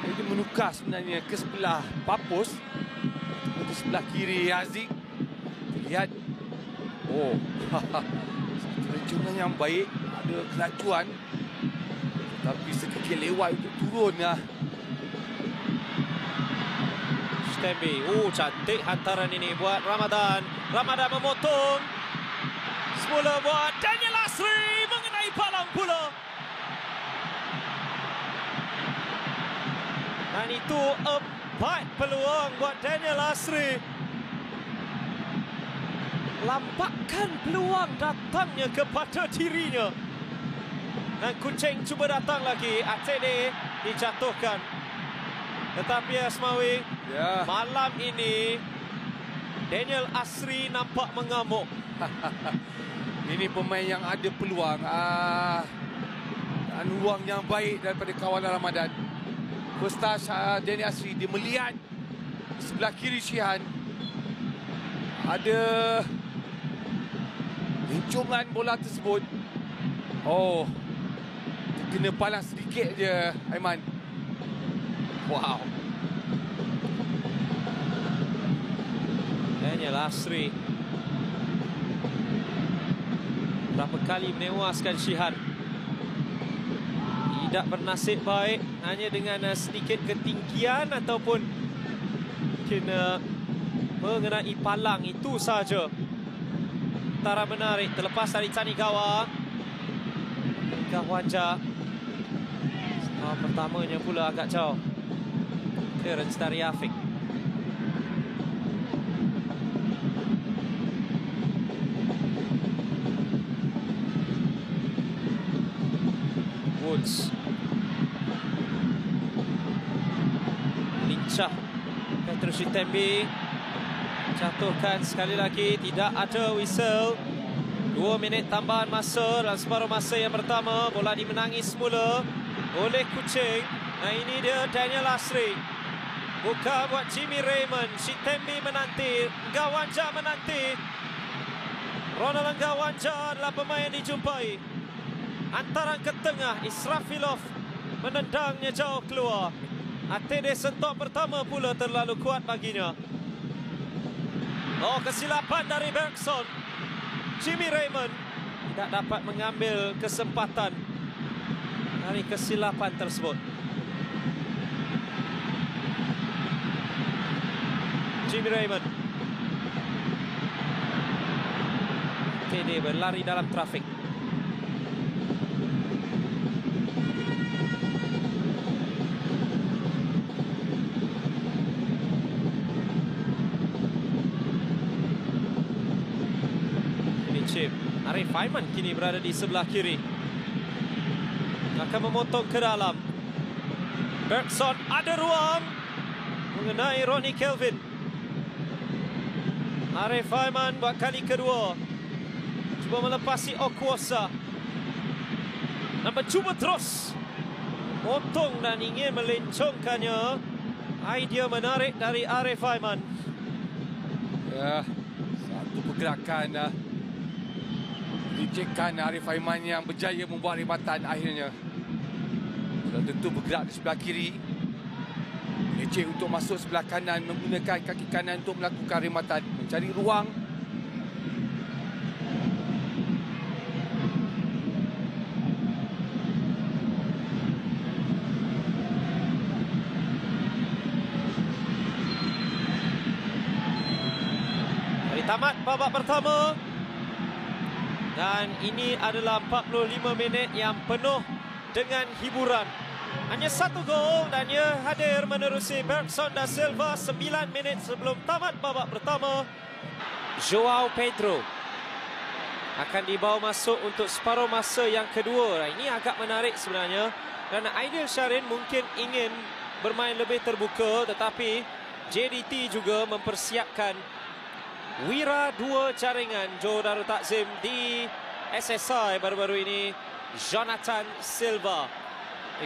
Ini menukar sebenarnya ke sebelah Papus. Untuk sebelah kiri Haziq. Lihat. Oh. Kelencongan yang baik. Ada kelajuan. Tapi sekejap lewat untuk turun lah. Stembi. Cantik hantaran ini buat Ramadan. Ramadan memotong. Semula buat Daniel Asri. Mengenai palang pula. Dan itu 4 peluang buat Daniel Asri. Lampakkan peluang datangnya kepada dirinya. Dan Kuching cuba datang lagi. ATD dijatuhkan. Tetapi Asmawi, malam ini Daniel Asri nampak mengamuk. Ini pemain yang ada peluang. Dan ruang yang baik daripada kawalan Ramadan. First touch Daniel Asri. Dia melihat sebelah kiri Shihan. Ada lincongan bola tersebut. Oh. Kena palang sedikit je, Aiman. Wow. Daniel Asri berapa kali menewaskan Shihan. Tidak bernasib baik hanya dengan sedikit ketinggian ataupun kena mengenai palang itu saja. Tara menarik terlepas dari Tanigawa. Gawanja. Pertamanya pula agak jauh. Clearance dari Afiq. Woods. Lincah. Petrus Shitembi. Jatuhkan sekali lagi. Tidak ada whistle. 2 minit tambahan masa dalam separuh masa yang pertama. Bola dimenangi semula oleh Kuching. Nah, ini dia Daniel Asri. Buka buat Jimmy Raymond. Shitembi menanti. Gawanja menanti. Ronald Gawanja adalah pemain yang dijumpai. Antaran ke tengah. Israfilov menendangnya jauh keluar. ATD sentuh pertama pula terlalu kuat baginya. Oh, kesilapan dari Bergson. Jimmy Raymond tidak dapat mengambil kesempatan dari kesilapan tersebut. Jimmy Raymond. TD berlari dalam trafik. Ini chip. Arif Aiman kini berada di sebelah kiri. Akan memotong ke dalam. Bergson ada ruang mengenai Ronnie Kelvin. Arif Aiman buat kali kedua. Cuba melepasi Okwasa. Nampak cuba terus potong dan ingin melencongkannya. Idea menarik dari Arif Aiman. Ya, satu pergerakan licikkan Arif Aiman yang berjaya membuat rebatan akhirnya. Sudah tentu bergerak di sebelah kiri. Leceh untuk masuk sebelah kanan, menggunakan kaki kanan untuk melakukan rebatan, mencari ruang. Dari tamat babak pertama. Dan ini adalah 45 minit yang penuh dengan hiburan. Hanya satu gol dan ia hadir menerusi Bergson da Silva 9 minit sebelum tamat babak pertama. Joao Pedro akan dibawa masuk untuk separuh masa yang kedua. Ini agak menarik sebenarnya. Kerana Aidil Syarin mungkin ingin bermain lebih terbuka, tetapi JDT juga mempersiapkan Wira 2 jaringan Joe Darul Takzim di SSI baru-baru ini. Jonathan Silva.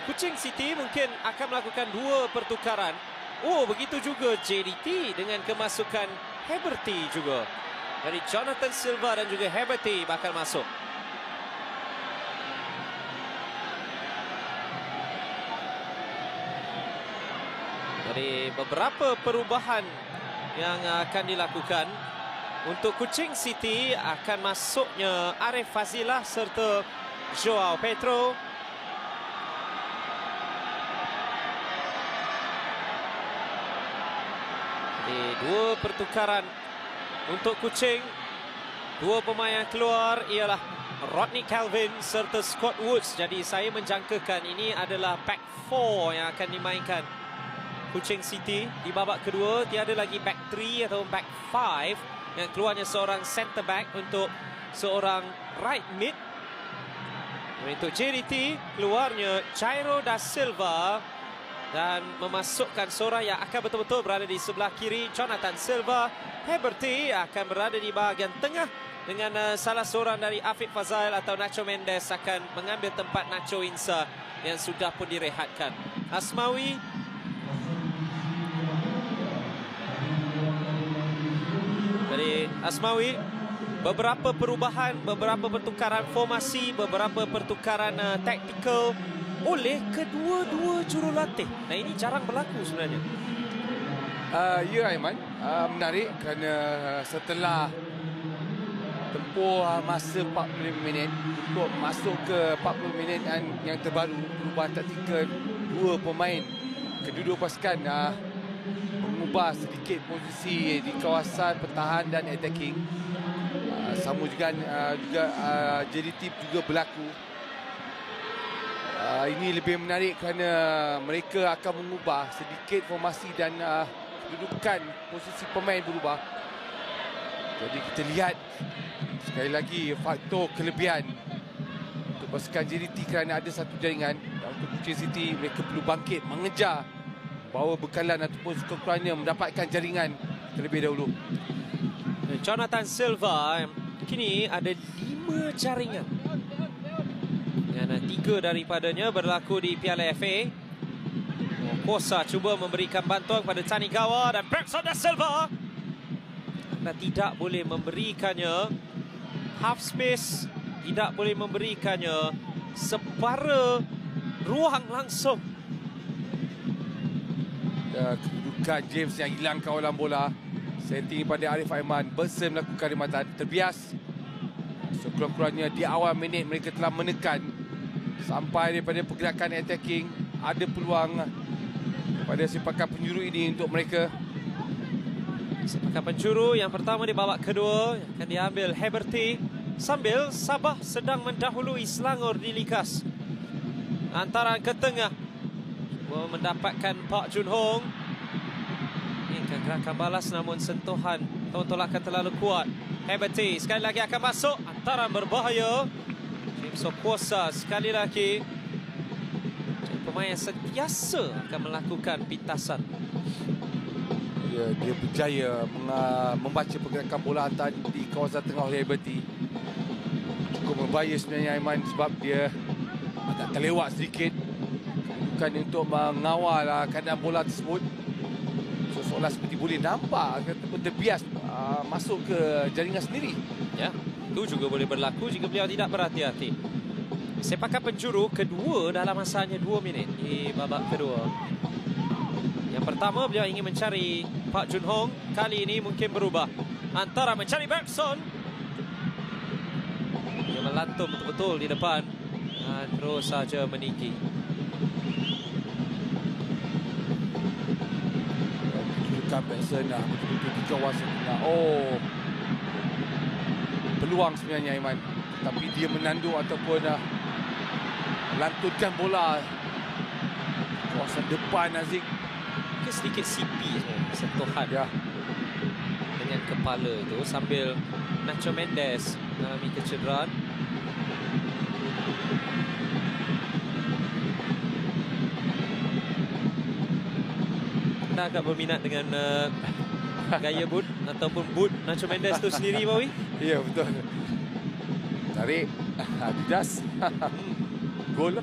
Kuching City mungkin akan melakukan 2 pertukaran. Oh, begitu juga JDT dengan kemasukan Heberty juga. Dari Jonathan Silva dan juga Heberty bakal masuk. Dari beberapa perubahan yang akan dilakukan untuk Kuching City akan masuknya Arif Fazilah serta Joao Pedro. Jadi 2 pertukaran untuk Kuching. 2 pemain yang keluar ialah Rodney Kelvin serta Scott Woods. Jadi saya menjangkakan ini adalah back 4 yang akan dimainkan Kuching City di babak kedua. Tiada lagi back 3 atau back 5. Yang keluarnya seorang centre back untuk seorang right mid. Untuk JDT keluarnya Jairo da Silva dan memasukkan seorang yang akan betul-betul berada di sebelah kiri, Jonathan Silva. Heberty akan berada di bahagian tengah dengan salah seorang dari Afiq Fazail atau Nacho Mendes akan mengambil tempat Nacho Insa yang sudah pun direhatkan. Asmawi dari Asmawi, beberapa perubahan, beberapa pertukaran formasi, beberapa pertukaran taktikal oleh kedua-dua jurulatih. Nah, ini jarang berlaku sebenarnya. Ya Aiman, menarik kerana setelah tempoh masa 45 minit untuk masuk ke 40 minit yang terbaru, perubahan taktikal 2 pemain kedua-dua pasukan mengubah sedikit posisi di kawasan pertahan dan attacking. Sama juga JDT juga berlaku. Ini lebih menarik kerana mereka akan mengubah sedikit formasi dan kedudukan posisi pemain berubah. Jadi kita lihat sekali lagi faktor kelebihan untuk pasukan JDT kerana ada satu jaringan. Dan untuk Kuching City mereka perlu bangkit mengejar bawa bekalan ataupun sekurang-kurangnya mendapatkan jaringan terlebih dahulu. Jonathan Silva kini ada 5 jaringan. Dan 3 daripadanya berlaku di Piala FA. Kosa cuba memberikan bantuan kepada Tanigawa dan Bergson da Silva. Anda tidak boleh memberikannya half space, tidak boleh memberikannya separa ruang langsung. Kedudukan James yang hilang kawalan bola. Setting pada Arif Aiman. Bersen melakukan rimatan. Terbias. Sekurang-kurangnya di awal minit mereka telah menekan sampai daripada pergerakan attacking. Ada peluang pada sepakan penjuru ini untuk mereka. Sepakan penjuru yang pertama di babak kedua akan diambil Heberty sambil Sabah sedang mendahului Selangor di Likas. Antara ke tengah mendapatkan Pak Jun Hong. Ini gerakan balas namun sentuhan tolakan terlalu kuat. Heberty sekali lagi akan masuk, antara berbahaya. James Okuasa sekali lagi. Pemain yang sentiasa akan melakukan pintasan. Ya, dia berjaya membaca pergerakan bola hantar di kawasan tengah oleh Heberty. Cukup berbahaya sebenarnya Aiman sebab dia agak terlewat sedikit. Bukan untuk mengawal keadaan bola tersebut. Seolah seperti boleh nampak ataupun terbias masuk ke jaringan sendiri. Ya, itu juga boleh berlaku jika beliau tidak berhati-hati. Sepakan penjuru kedua dalam masa hanya 2 minit di babak kedua. Yang pertama beliau ingin mencari Pak Jun Hong. Kali ini mungkin berubah. Antara mencari Bergson. Dia melantum betul-betul di depan dan terus saja meninggi. Bergson betul-betul di kawasan tengah. Oh, peluang sebenarnya Aiman, tapi dia menandung ataupun lantunkan bola kawasan depan Aziz. Mungkin sedikit CP sentuhan Ya, dengan kepala itu sambil Nacho Mendes mengalami kecederaan. Anda agak berminat dengan gaya boot ataupun boot Nacho Mendes itu sendiri, Bawi? ya betul. Tarik Adidas. Gol.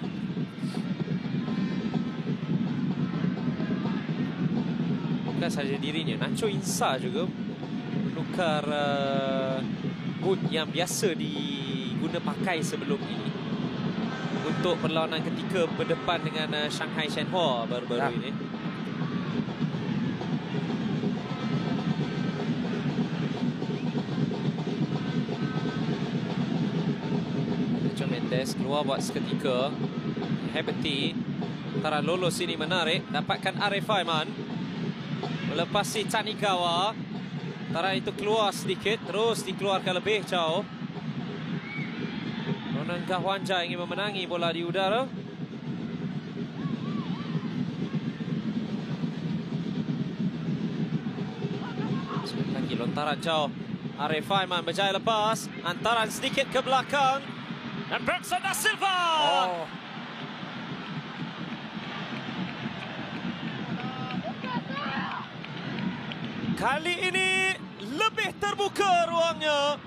Bukan sahaja dirinya, Nacho Insa juga menukar boot yang biasa diguna pakai sebelum ini untuk perlawanan ketika berdepan dengan Shanghai Shenhua baru-baru ini. Nacho Mendes keluar buat seketika. Heberty antara lolos ini menarik, dapatkan Arif Aiman. Melepasi Tanikawa. Antara itu keluar sedikit, terus dikeluarkan lebih jauh. Ronan Gahwanja ingin memenangi bola di udara. Sekali lagi lontaran jauh. Arif Aiman berjaya lepas. Antaran sedikit ke belakang. Dan Bergson da Silva. Oh. Kali ini lebih terbuka ruangnya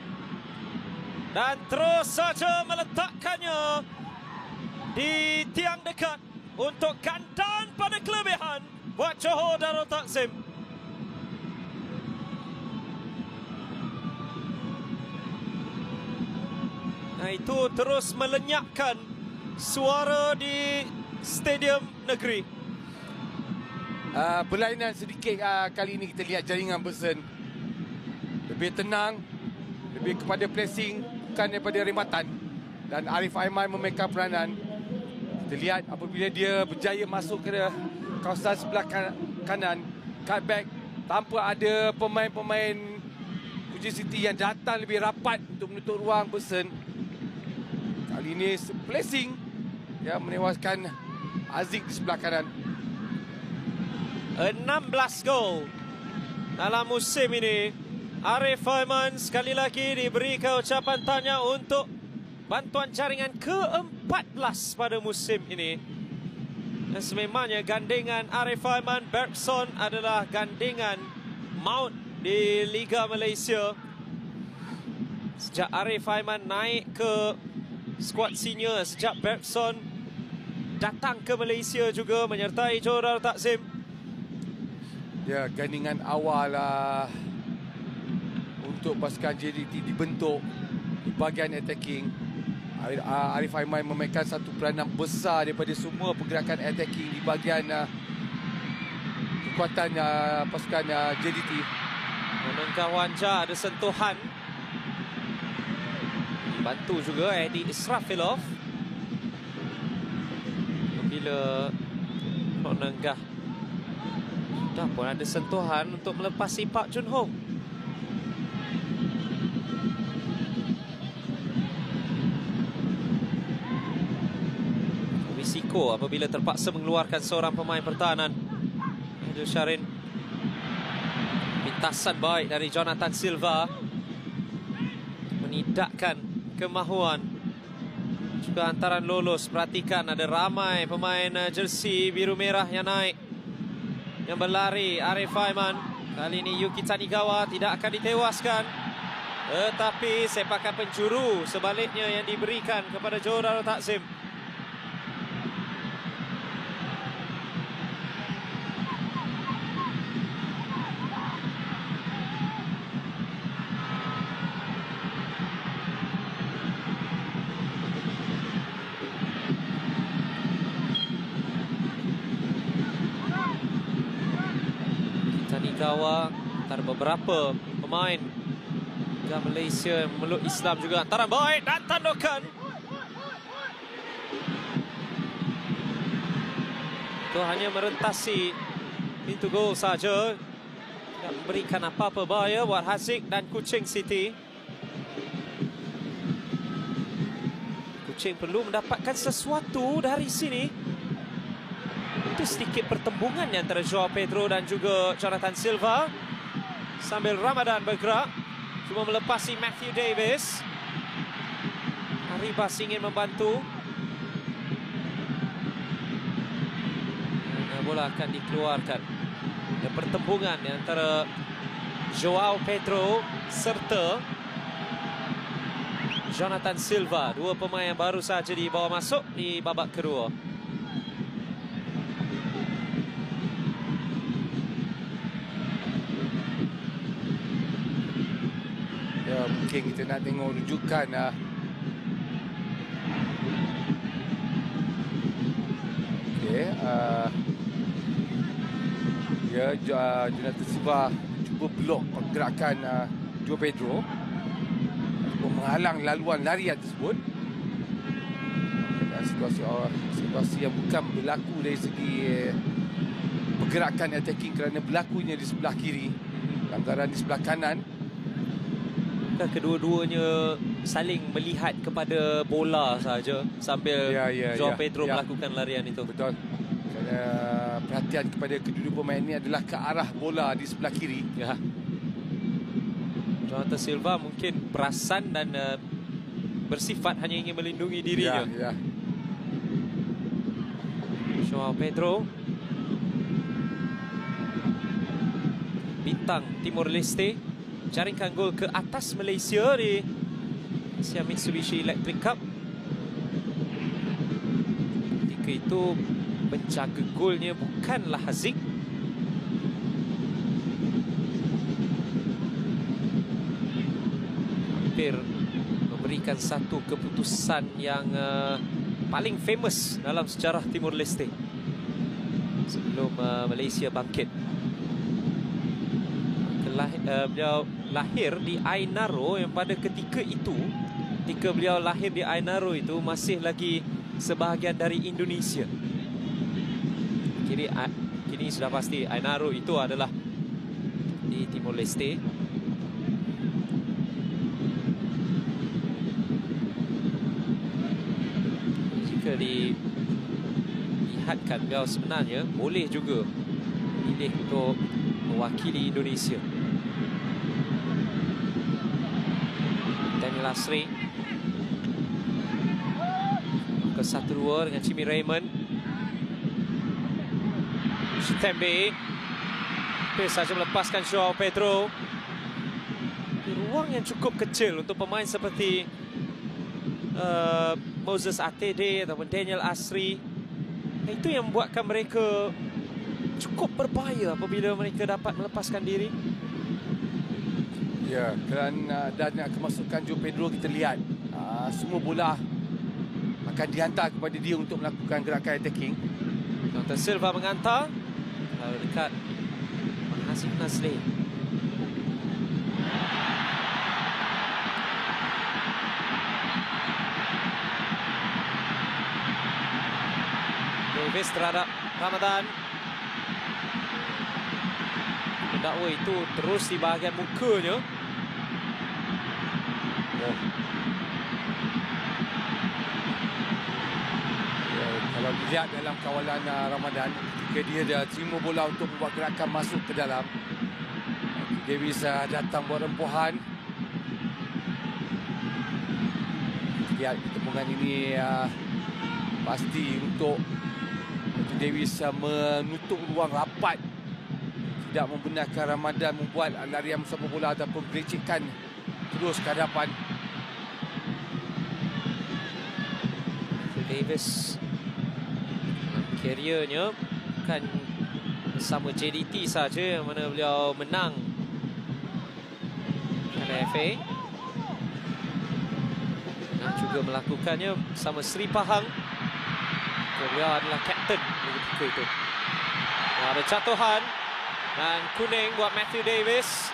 dan terus saja meletakkannya di tiang dekat untuk gandaan pada kelebihan buat Johor Darul Takzim. Nah, itu terus melenyapkan suara di Stadium Negeri. Berlainan sedikit kali ini kita lihat jaringan Bergson lebih tenang, lebih kepada pressing bukan daripada rematan, dan Arif Aiman memainkan peranan. Kita lihat apabila dia berjaya masuk ke kawasan sebelah kanan, cutback tanpa ada pemain-pemain Kuching City yang datang lebih rapat untuk menutup ruang Bergson. Kali ini placing yang menewaskan Aziz di sebelah kanan. 16 gol dalam musim ini. Arif Aiman sekali lagi diberikan ucapan tanya untuk bantuan jaringan ke-14 pada musim ini. Dan sememangnya gandengan Arif Aiman Bergson adalah gandengan maut di Liga Malaysia. Sejak Arif Aiman naik ke skuad senior, sejak Bergson datang ke Malaysia juga menyertai Johor Darul Takzim. Ya, gandingan awal untuk pasukan JDT dibentuk di bahagian attacking. Arif Aiman memainkan satu peranan besar daripada semua pergerakan attacking di bahagian kekuatan pasukan JDT. Ronan Gahwanja ada sentuhan. Bantu juga Edi Israfilov. Bila menenggah, dah pun ada sentuhan untuk melepasi Park Jun Ho. Risiko apabila terpaksa mengeluarkan seorang pemain pertahanan. Adil Syarin. Pintasan baik dari Jonathan Silva. Menidakkan kemahuan. Juga hantaran lolos. Perhatikan ada ramai pemain jersey biru merah yang naik. Yang berlari Arif Aiman. Kali ini Yuki Tanigawa tidak akan ditewaskan. Tetapi sepakan penjuru sebaliknya yang diberikan kepada Johor Darul Takzim. Antara beberapa pemain dan Malaysia memeluk Islam juga. Antara baik dan tandukan. Itu hanya merentasi pintu gol saja. Tidak memberikan apa-apa bahaya buat Haziq dan Kuching City. Kuching perlu mendapatkan sesuatu dari sini. Itu sedikit pertembungan antara Joao Pedro dan juga Jonathan Silva. Sambil Ramadan bergerak, cuma melepasi Matthew Davis. Arribas ingin membantu. Dan bola akan dikeluarkan. Ada pertembungan antara Joao Pedro serta Jonathan Silva. Dua pemain yang baru saja dibawa masuk di babak kedua. Mungkin kita nak tengok rujukan Jonathan Silva cuba blok pergerakan Joao Pedro untuk menghalang laluan larian tersebut. Situasi yang bukan berlaku dari segi pergerakan attacking kerana berlakunya di sebelah kiri, pelanggaran di sebelah kanan. Kedua-duanya saling melihat kepada bola saja sambil Joao Pedro melakukan larian itu. Betul. Kerana perhatian kepada kedua-dua pemain ini adalah ke arah bola di sebelah kiri. Ya. Jonathan Silva mungkin perasan dan bersifat hanya ingin melindungi dirinya. Joao Pedro, bintang Timor Leste, jaringkan gol ke atas Malaysia di Asia Mitsubishi Electric Cup. Ketika itu penjaga golnya bukanlah Haziq. Hampir memberikan satu keputusan yang paling famous dalam sejarah Timor Leste sebelum Malaysia bangkit. Beliau lahir di Ainaro yang pada ketika itu, ketika beliau lahir di Ainaro itu masih lagi sebahagian dari Indonesia. Kini sudah pasti Ainaro itu adalah di Timor Leste. Jika dilihatkan, beliau sebenarnya boleh juga pilih untuk mewakili Indonesia. Daniel Asri ke 1-2 dengan Jimmy Raymond. Shitembe hampir saja melepaskan Joao Pedro. Ruang yang cukup kecil untuk pemain seperti Moses Atede ataupun Daniel Asri. Itu yang membuatkan mereka cukup berbahaya apabila mereka dapat melepaskan diri. Ya, kerana dan kemasukan Joao Pedro kita lihat semua bola akan dihantar kepada dia untuk melakukan gerakan attacking. Jonathan Silva menghantar lalu dekat Haziq Nazli. Davis terhadap Ramadan. Pendakwa itu terus di bahagian mukanya. Kalau dilihat dalam kawalan Ramadan, ketika dia dah terima bola untuk membuat gerakan masuk ke dalam, Davis datang buat rempuhan. Lihat pertemuan ini pasti untuk Davis menutup ruang rapat, tidak membenarkan Ramadan membuat larian bersama bola ataupun gelecekan terus ke hadapan. Davis kariernya bukan bersama JDT saja yang mana beliau menang Piala FA. Nah, juga melakukannya bersama Sri Pahang. Beliau adalah kapten ketika itu. Ada jatuhan dan kuning buat Matthew Davis.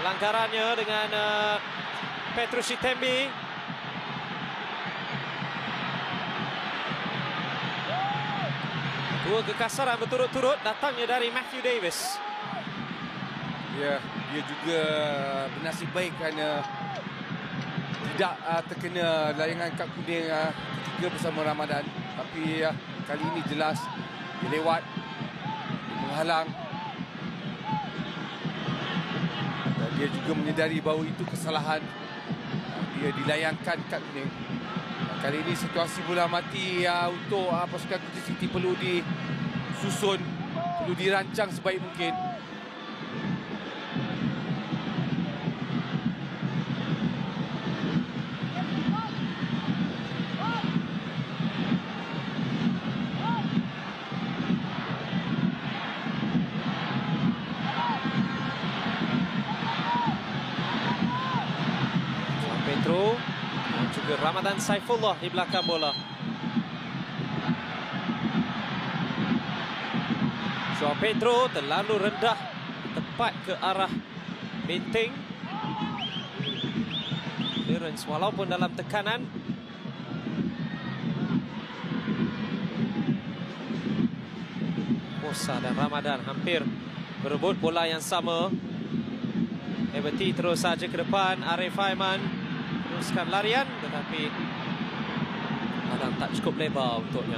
Pelanggarannya dengan Petrus Shitembi. Dua kekasaran berturut-turut datangnya dari Matthew Davis. Ya, dia juga bernasib baik kerana tidak terkena layangan kad kuning ketika bersama Ramadan. Tapi kali ini jelas dia lewat, dia menghalang. Dan dia juga menyedari bahawa itu kesalahan. Dia dilayangkan kad kuning. Kali ini situasi bola mati untuk pasukan Kuching City perlu disusun, perlu dirancang sebaik mungkin. Pedro dan juga Ramadan Saifullah di belakang bola. Joao Pedro terlalu rendah, tepat ke arah benteng. Clearance walaupun dalam tekanan. Musa dan Ramadan hampir berebut bola yang sama. Liberty terus saja ke depan. Arif Aiman teruskan larian, tetapi Adam tak cukup lebar untuknya.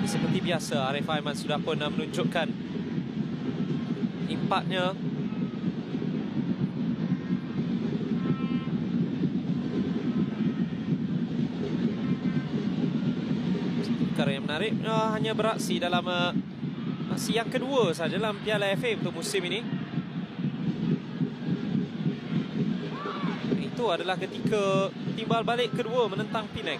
Seperti biasa, Arif Aiman sudah pun menunjukkan impaknya. Perkara yang menarik, hanya beraksi dalam masih yang kedua saja dalam Piala FA untuk musim ini. Itu adalah ketika timbal balik kedua menentang Penang.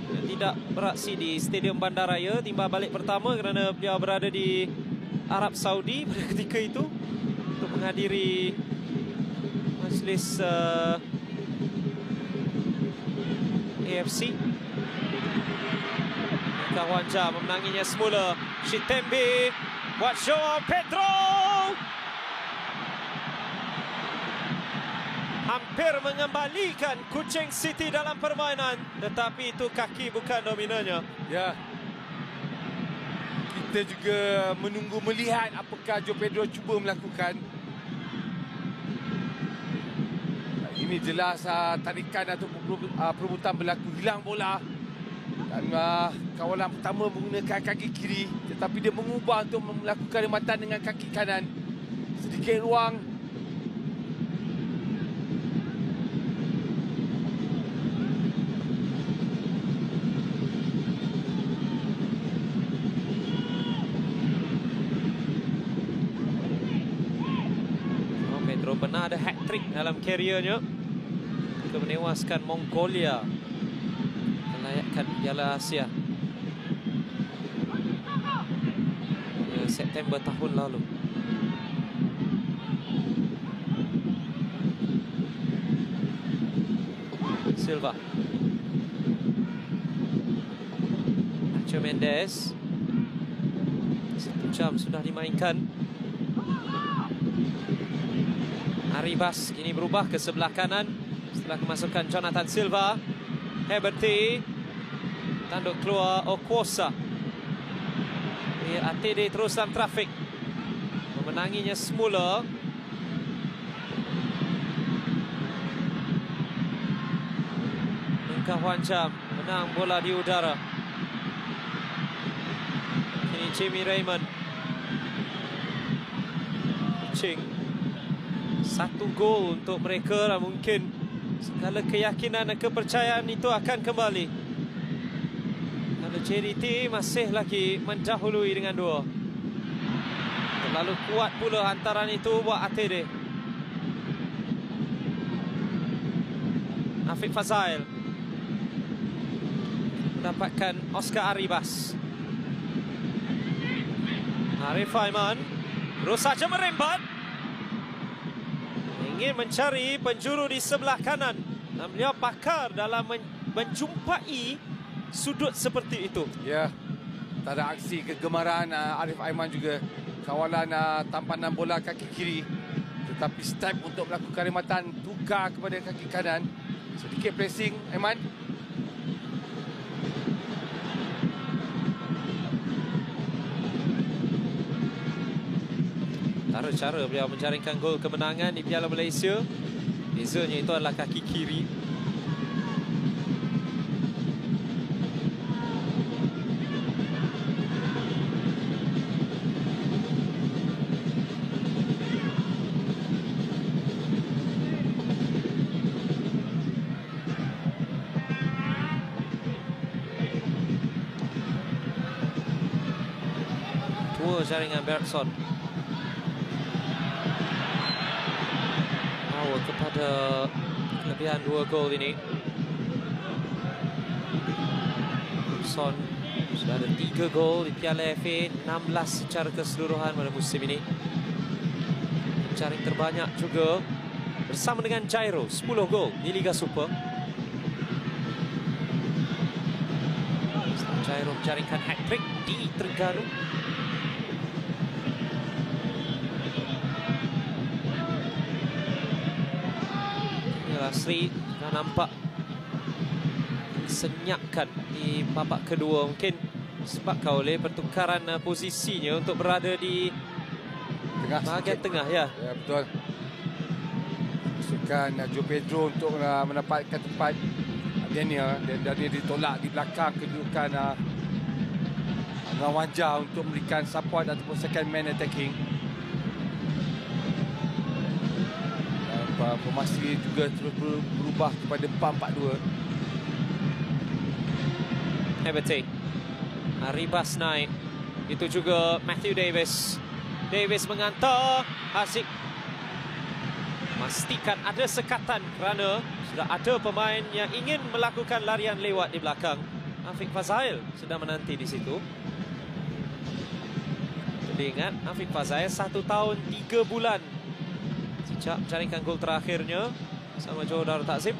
Tidak beraksi di Stadium Bandaraya. Timbal balik pertama kerana beliau berada di Arab Saudi pada ketika itu untuk menghadiri majlis AFC. Kawanja memenanginya semula. Shitembi buat Joao Pedro. Hampir mengembalikan Kuching City dalam permainan, tetapi itu kaki bukan dominannya. Ya, kita juga menunggu melihat apakah Joao Pedro cuba melakukan. Ini jelas tarikan atau perebutan berlaku, hilang bola. Dan kawalan pertama menggunakan kaki kiri, tetapi dia mengubah untuk melakukan rematan dengan kaki kanan. Sedikit ruang. Pedro pernah ada hat-trick dalam kariernya ketika menewaskan Mongolia melayakkan Piala Asia September tahun lalu. Silva, Nacho Mendes, 1 jam sudah dimainkan. Arribas kini berubah ke sebelah kanan setelah kemasukan Jonathan Silva. Heberty Tanduk keluar Okuosa. ATD terus dalam trafik. Memenanginya semula. Langkah Wancam menang bola di udara. Ini Jamie Raymond. Kuching. 1 gol untuk mereka dan mungkin segala keyakinan dan kepercayaan itu akan kembali. Kalau JDT masih lagi mendahului dengan 2. Terlalu kuat pula hantaran itu buat ATD. Afiq Fazail mendapatkan Oscar Arribas. Arif Aiman terus saja merembat. Ingin mencari penjuru di sebelah kanan. Dan beliau pakar dalam menjumpai sudut seperti itu. Ya, tak ada aksi kegemaran Arif Aiman juga. Kawalan tampanan bola kaki kiri. Tetapi step untuk melakukan perkhidmatan tukar kepada kaki kanan. Sedikit pressing Aiman. Cara beliau menjaringkan gol kemenangan di Piala Malaysia. Bezanya itu adalah kaki kiri. Tua jaringan Bergson. Kepada kelebihan 2 gol ini. Son sudah ada 3 gol di Piala FA, 16 secara keseluruhan pada musim ini. Jaring terbanyak juga bersama dengan Jairo, 10 gol di Liga Super. Jairo menjaringkan hat-trick di Terengganu. Sri sudah nampak senyapkan di babak kedua, mungkin sebabkan oleh pertukaran posisinya untuk berada di bahagian tengah. Ya, betul. Masukkan Joe Pedro untuk mendapatkan tempat Daniel, dan dia ditolak di belakang kedudukan Wanja untuk memberikan support ataupun second man attacking. Formasi juga terus berubah kepada 4-4-2. Hebete. Arribas naik. Itu juga Matthew Davis. Davis mengantar. Haziq memastikan ada sekatan kerana sudah ada pemain yang ingin melakukan larian lewat di belakang. Afiq Fazail sedang menanti di situ. Jadi ingat, Afiq Fazail 1 tahun 3 bulan sejak menjaringkan gol terakhirnya sama Johor Darul Takzim.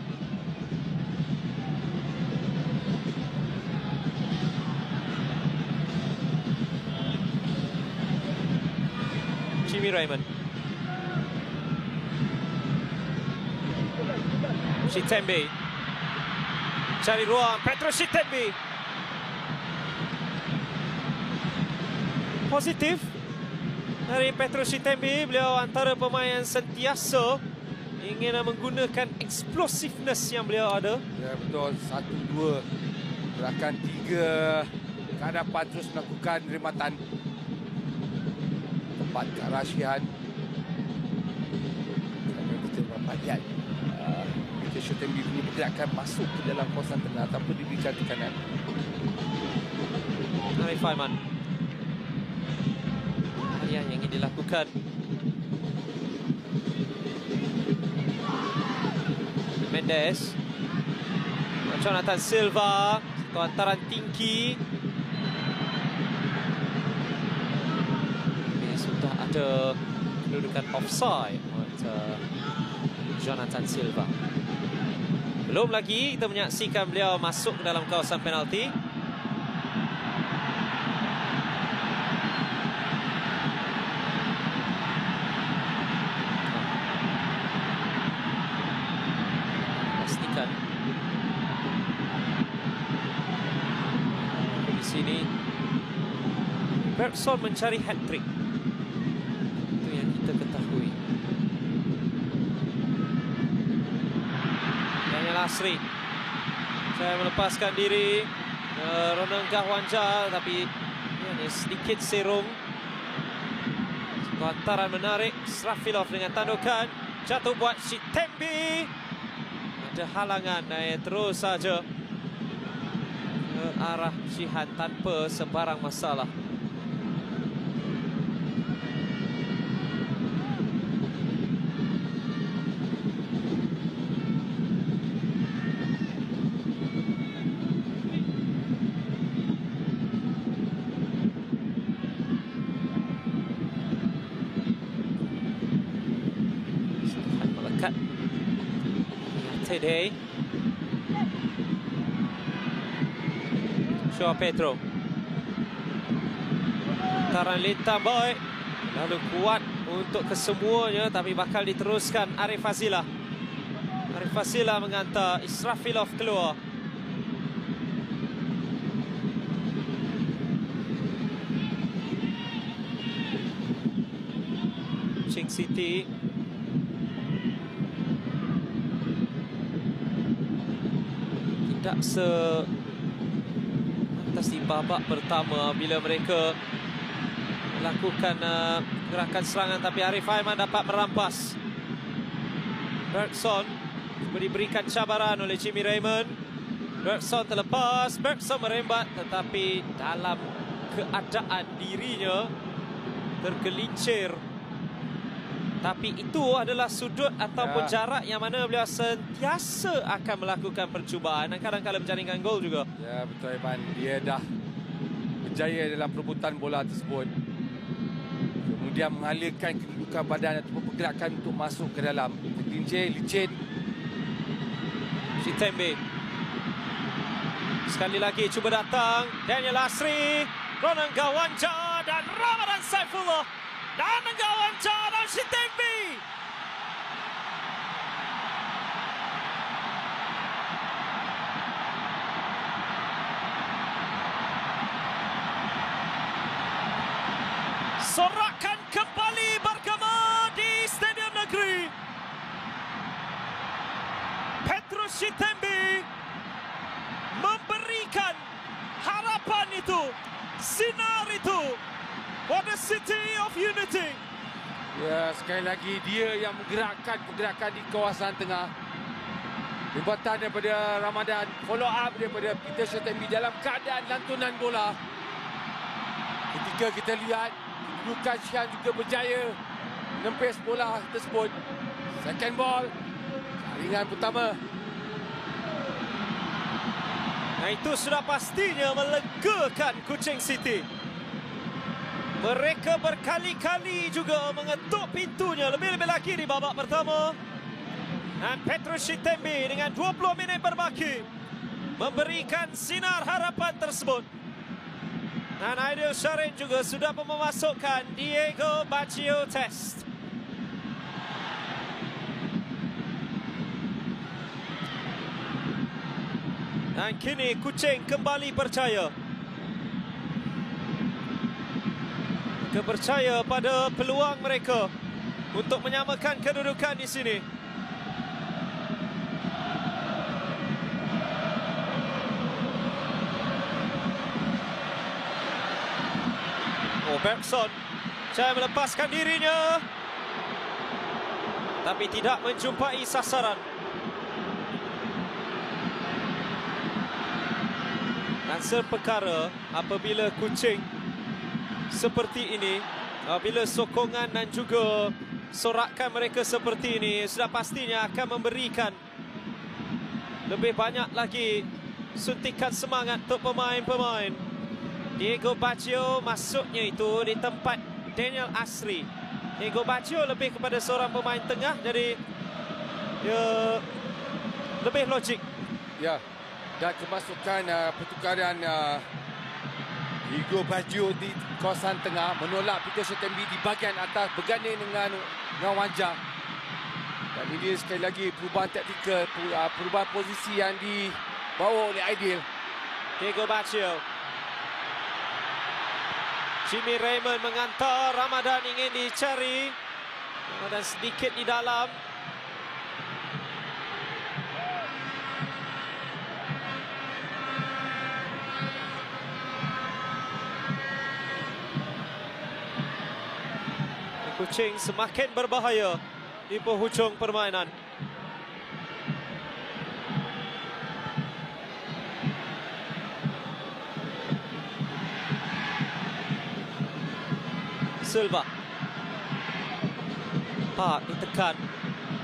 Jimmy Raymond. Shitembe. Cari ruang, Petro Shitembe. Positif dari Petro Shitembe. Beliau antara pemain yang sentiasa ingin menggunakan explosiveness yang beliau ada. Ya, betul. 1-2. Gerakan 3 ke hadapan, terus melakukan rematan. Tempat ke arah Syihan. Kita dapat lihat Petro Shitembe ini bergerakan masuk ke dalam kawasan tengah tanpa diberikan tekanan. Arif Aiman. Yang ingin dilakukan. Mendes. Jonathan Silva. Satu hantaran tinggi. Ini sudah ada kedudukan offside untuk Jonathan Silva. Belum lagi kita menyaksikan beliau masuk ke dalam kawasan penalti. Bergson mencari hat-trick. Itu yang kita ketahui. Daniel Asri. Saya melepaskan diri. Ronald Gawanja, tapi ini sedikit serong. Hantaran menarik. Srafilov dengan tandukan. Jatuh buat Shitembi. Ada halangan. Terus saja ke arah Shihan tanpa sebarang masalah. Today, Joao Pedro. Hantaran lintang boy. Lalu kuat untuk kesemuanya, tapi bakal diteruskan Arif Fazila. Arif Fazila menghantar Israfilov keluar. Kuching City. Tidak atas di babak pertama bila mereka melakukan gerakan serangan, tapi Arif Aiman dapat merampas. Bergson diberikan cabaran oleh Jimmy Raymond. Bergson terlepas, Bergson merembat, tetapi dalam keadaan dirinya tergelincir. Tapi itu adalah sudut ataupun jarak yang mana beliau sentiasa akan melakukan percubaan dan kadang-kadang menjaringkan gol juga. Ya, betul Iman. Dia dah berjaya dalam perebutan bola tersebut. Kemudian mengalirkan kedudukan badan ataupun pergerakan untuk masuk ke dalam. Tergelincir, licin. Shitembe. Sekali lagi cuba datang. Daniel Asri. Ronan Gawanja dan Ramadan Saifullah. Dan Gawanja dan Shitembe. Sorakan kembali bergema di Stadium Negeri. Petrus Shitembe memberikan harapan itu, sinar itu pada City of Unity. Ya, sekali lagi dia yang menggerakkan pergerakan di kawasan tengah. Rebatan daripada Ramadan, follow up daripada Peter Shitembe dalam keadaan lantunan bola. Ketika kita lihat kedudukan Shihan juga berjaya menempis bola tersebut. Second ball, jaringan pertama. Nah, itu sudah pastinya melegakan Kuching City. Mereka berkali-kali juga mengetuk pintunya lebih-lebih lagi di babak pertama. Dan Petrus Shitembe dengan 20 minit berbaki memberikan sinar harapan tersebut. Dan Aidil Syarin juga sudah memasukkan Diego Baggio test. Dan kini Kuching kembali percaya. Percaya pada peluang mereka untuk menyamakan kedudukan di sini. Bergson saya melepaskan dirinya, tapi tidak menjumpai sasaran. Dan seperkara apabila Kuching seperti ini, apabila sokongan dan juga sorakan mereka seperti ini, sudah pastinya akan memberikan lebih banyak lagi suntikan semangat untuk pemain-pemain. Diego Baggio masuknya itu di tempat Daniel Asri. Diego Baggio lebih kepada seorang pemain tengah, jadi dia lebih logik. Ya, dan kemasukan pertukaran Diego Baggio di kawasan tengah menolak Peter Shitembe di bahagian atas berganding dengan Gawanja. Dan ini sekali lagi perubahan taktikal, perubahan posisi yang dibawa oleh Aidil. Diego Baggio. Jimmy Raymond mengantar. Ramadan ingin dicari. Ramadan sedikit di dalam. Kuching semakin berbahaya di penghujung permainan. Silva. Park ditekan.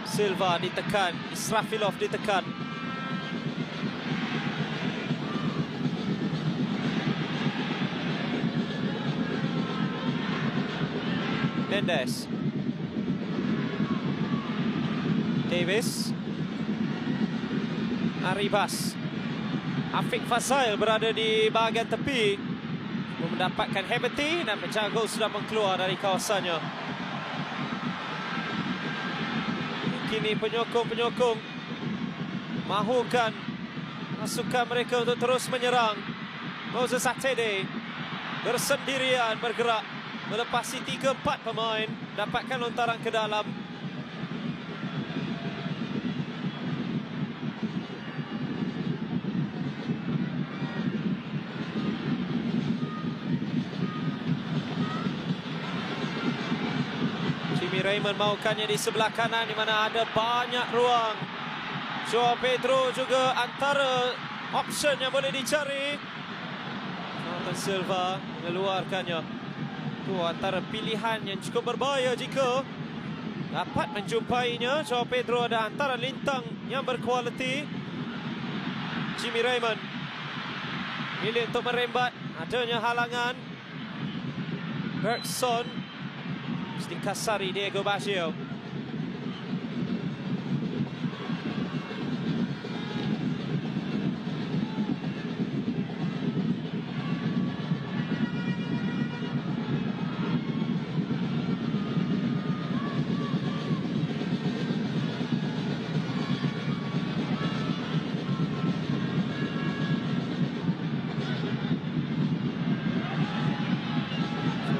Silva ditekan. Israfilov ditekan. Mendes. Davis. Arribas. Afiq Fazail berada di bahagian tepi, mendapatkan Heberty dan penjaga gol sudah keluar dari kawasannya. Kini penyokong-penyokong mahukan pasukan mereka untuk terus menyerang. Moses Atede bersendirian bergerak melepasi 3-4 pemain, dapatkan lontaran ke dalam. Jimmy Raymond maukannya di sebelah kanan di mana ada banyak ruang. Joao Pedro juga antara option yang boleh dicari. Jonathan Silva mengeluarkannya. Itu antara pilihan yang cukup berbahaya jika dapat menjumpainya. Joao Pedro ada antara lintang yang berkualiti. Jimmy Raymond pilih untuk merembat, adanya halangan. Bergson mesti kasari Diego Baggio.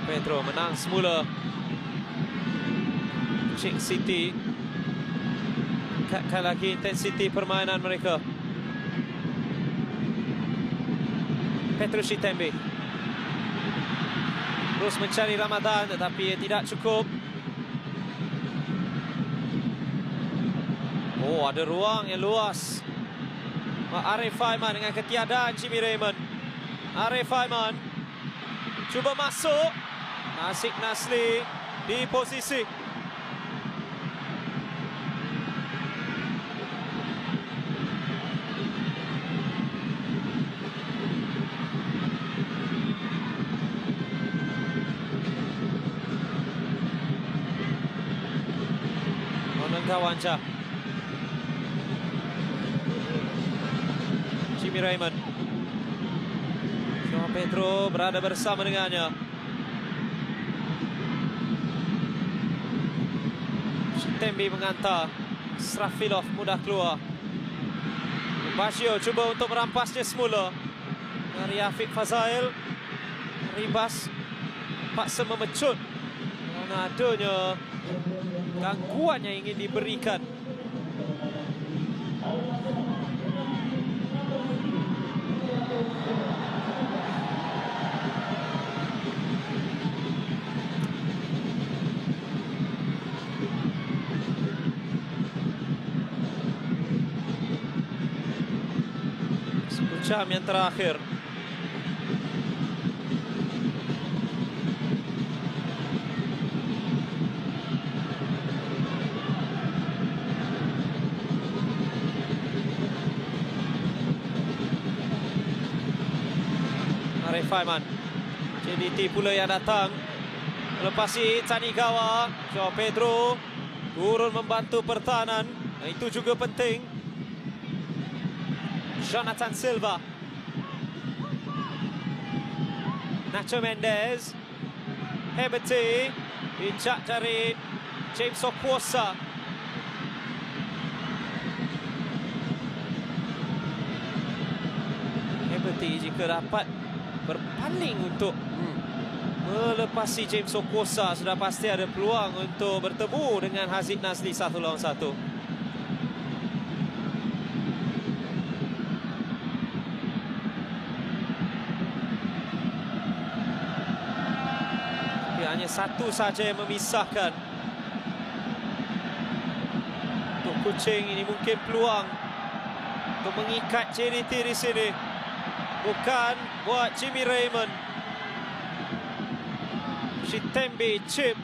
Pedro menang semula. Kuching City tingkatkan lagi intensiti permainan mereka. Petrus Chitembe terus mencari Ramadan tetapi tidak cukup. Oh, ada ruang yang luas. Arif Aiman dengan ketiadaan Jimmy Raymond. Arif Aiman cuba masuk. Nasik Nasli di posisi. Onengkawanja. Jimmy Raymond. Joao Pedro berada bersama dengannya. Tembi mengantar. Israfilov mudah keluar. Baggio cuba untuk merampasnya semula. Dari Afiq Fazail. Ribas paksa memecut kerana adanya gangguan yang ingin diberikan. Jam yang terakhir. Arif Aiman. JDT pula yang datang. Melepasi Tanigawa. Joao Pedro turun membantu pertahanan. Itu juga penting. Jonathan Silva. Nacho Mendes. Heberty. Bijak dari James Okuosa. Heberty jika dapat berpaling untuk melepasi James Okosa. Sudah pasti ada peluang untuk bertemu dengan Haziq Nazli 1 lawan 1. Hanya satu saja yang memisahkan. Untuk Kuching ini mungkin peluang untuk mengikat JDT di sini. Bukan buat Jimmy Raymond. Shitembe chip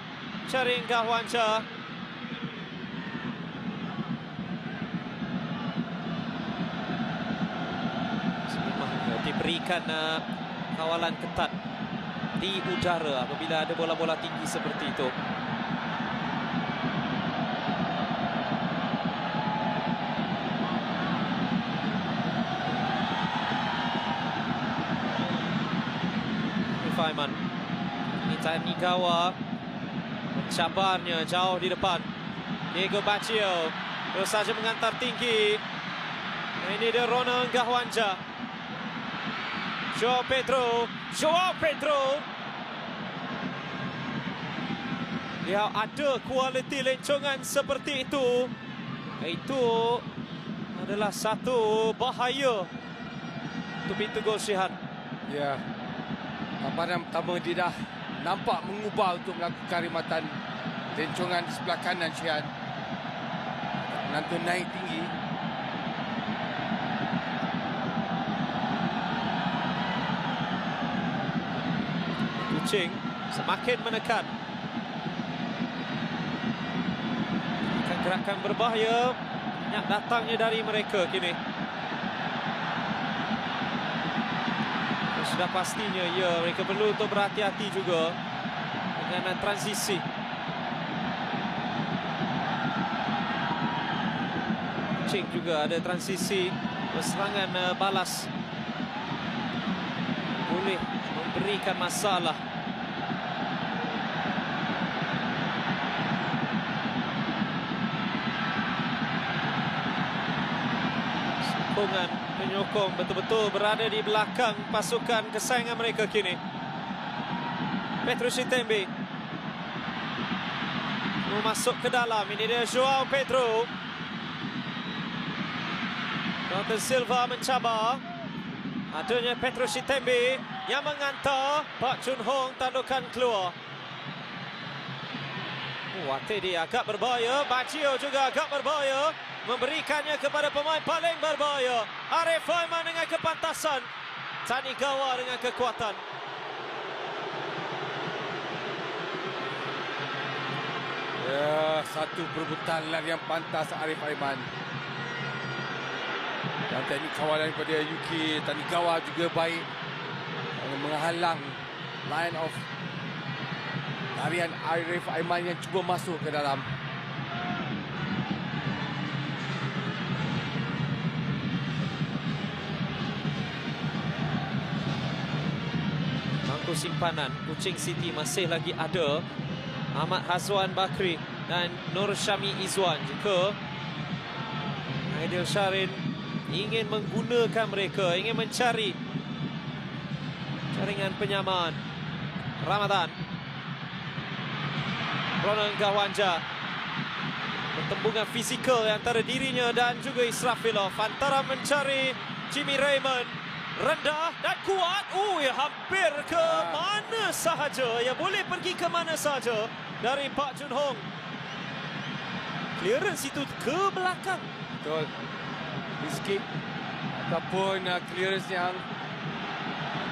cari Gahwanja. Diberikan kawalan ketat di udara apabila ada bola-bola tinggi seperti itu. Faiman. Ini Tanigawa mencabarnya jauh di depan. Diego Baccio terus saja mengantar tinggi. Ini dia Ronald Gahwanja. Joao Pedro. Dia ada kualiti lencongan seperti itu. Itu adalah satu bahaya untuk pintu gol Shihan. Ya, gambaran pertama dia dah nampak mengubah untuk melakukan khidmatan lencongan di sebelah kanan Shihan. Menantu naik tinggi. Kuching semakin menekan. Gerakan berbahaya banyak datangnya dari mereka kini. Sudah pastinya ya mereka perlu untuk berhati-hati juga dengan transisi. Kuching juga ada transisi serangan balas. Boleh memberikan masalah. Penyokong betul-betul berada di belakang pasukan kesayangan mereka kini. Petrus Shitembe masuk ke dalam. Ini dia Joao Pedro. Jonathan Silva mencabar. Adanya Petrus Shitembe yang mengantar. Pak Chun Hong tandukan keluar. Watedi agak berbahaya. Baccio juga agak berbahaya. Memberikannya kepada pemain paling berbahaya. Arif Faiman dengan kepantasan. Tanigawa dengan kekuatan. Ya, satu perebutan lari yang pantas Arif Faiman. Dan teknik kawalan daripada Yuki Tanigawa juga baik. Menghalang line of larian Arif Faiman yang cuba masuk ke dalam. Simpanan Kuching City masih lagi ada Ahmad Hazwan Bakri dan Nur Syami Izwan. Jika Aidil Syarin ingin menggunakan mereka, ingin mencari jaringan penyamaan. Ramadan, Ronald Gahwanja, pertembungan fizikal antara dirinya dan juga Israfilov. Antara mencari Jimmy Raymond. Rendah dan kuat. Ya hampir ke mana sahaja. Ya boleh pergi ke mana sahaja dari Pak Chun Hong. Clearance itu ke belakang. Betul. Miskik ataupun clearance yang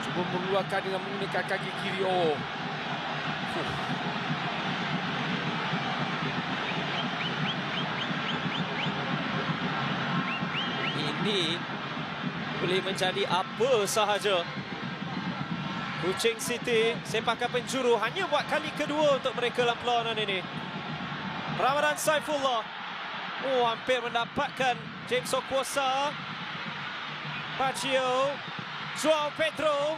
cuba mengeluarkan dengan menggunakan kaki kiri. Ini boleh menjadi apa sahaja. Kuching City sepakan penjuru hanya buat kali kedua untuk mereka dalam perlawanan ini. Ramadan Saifullah hampir mendapatkan James Okosa. Baccio, Joao Pedro.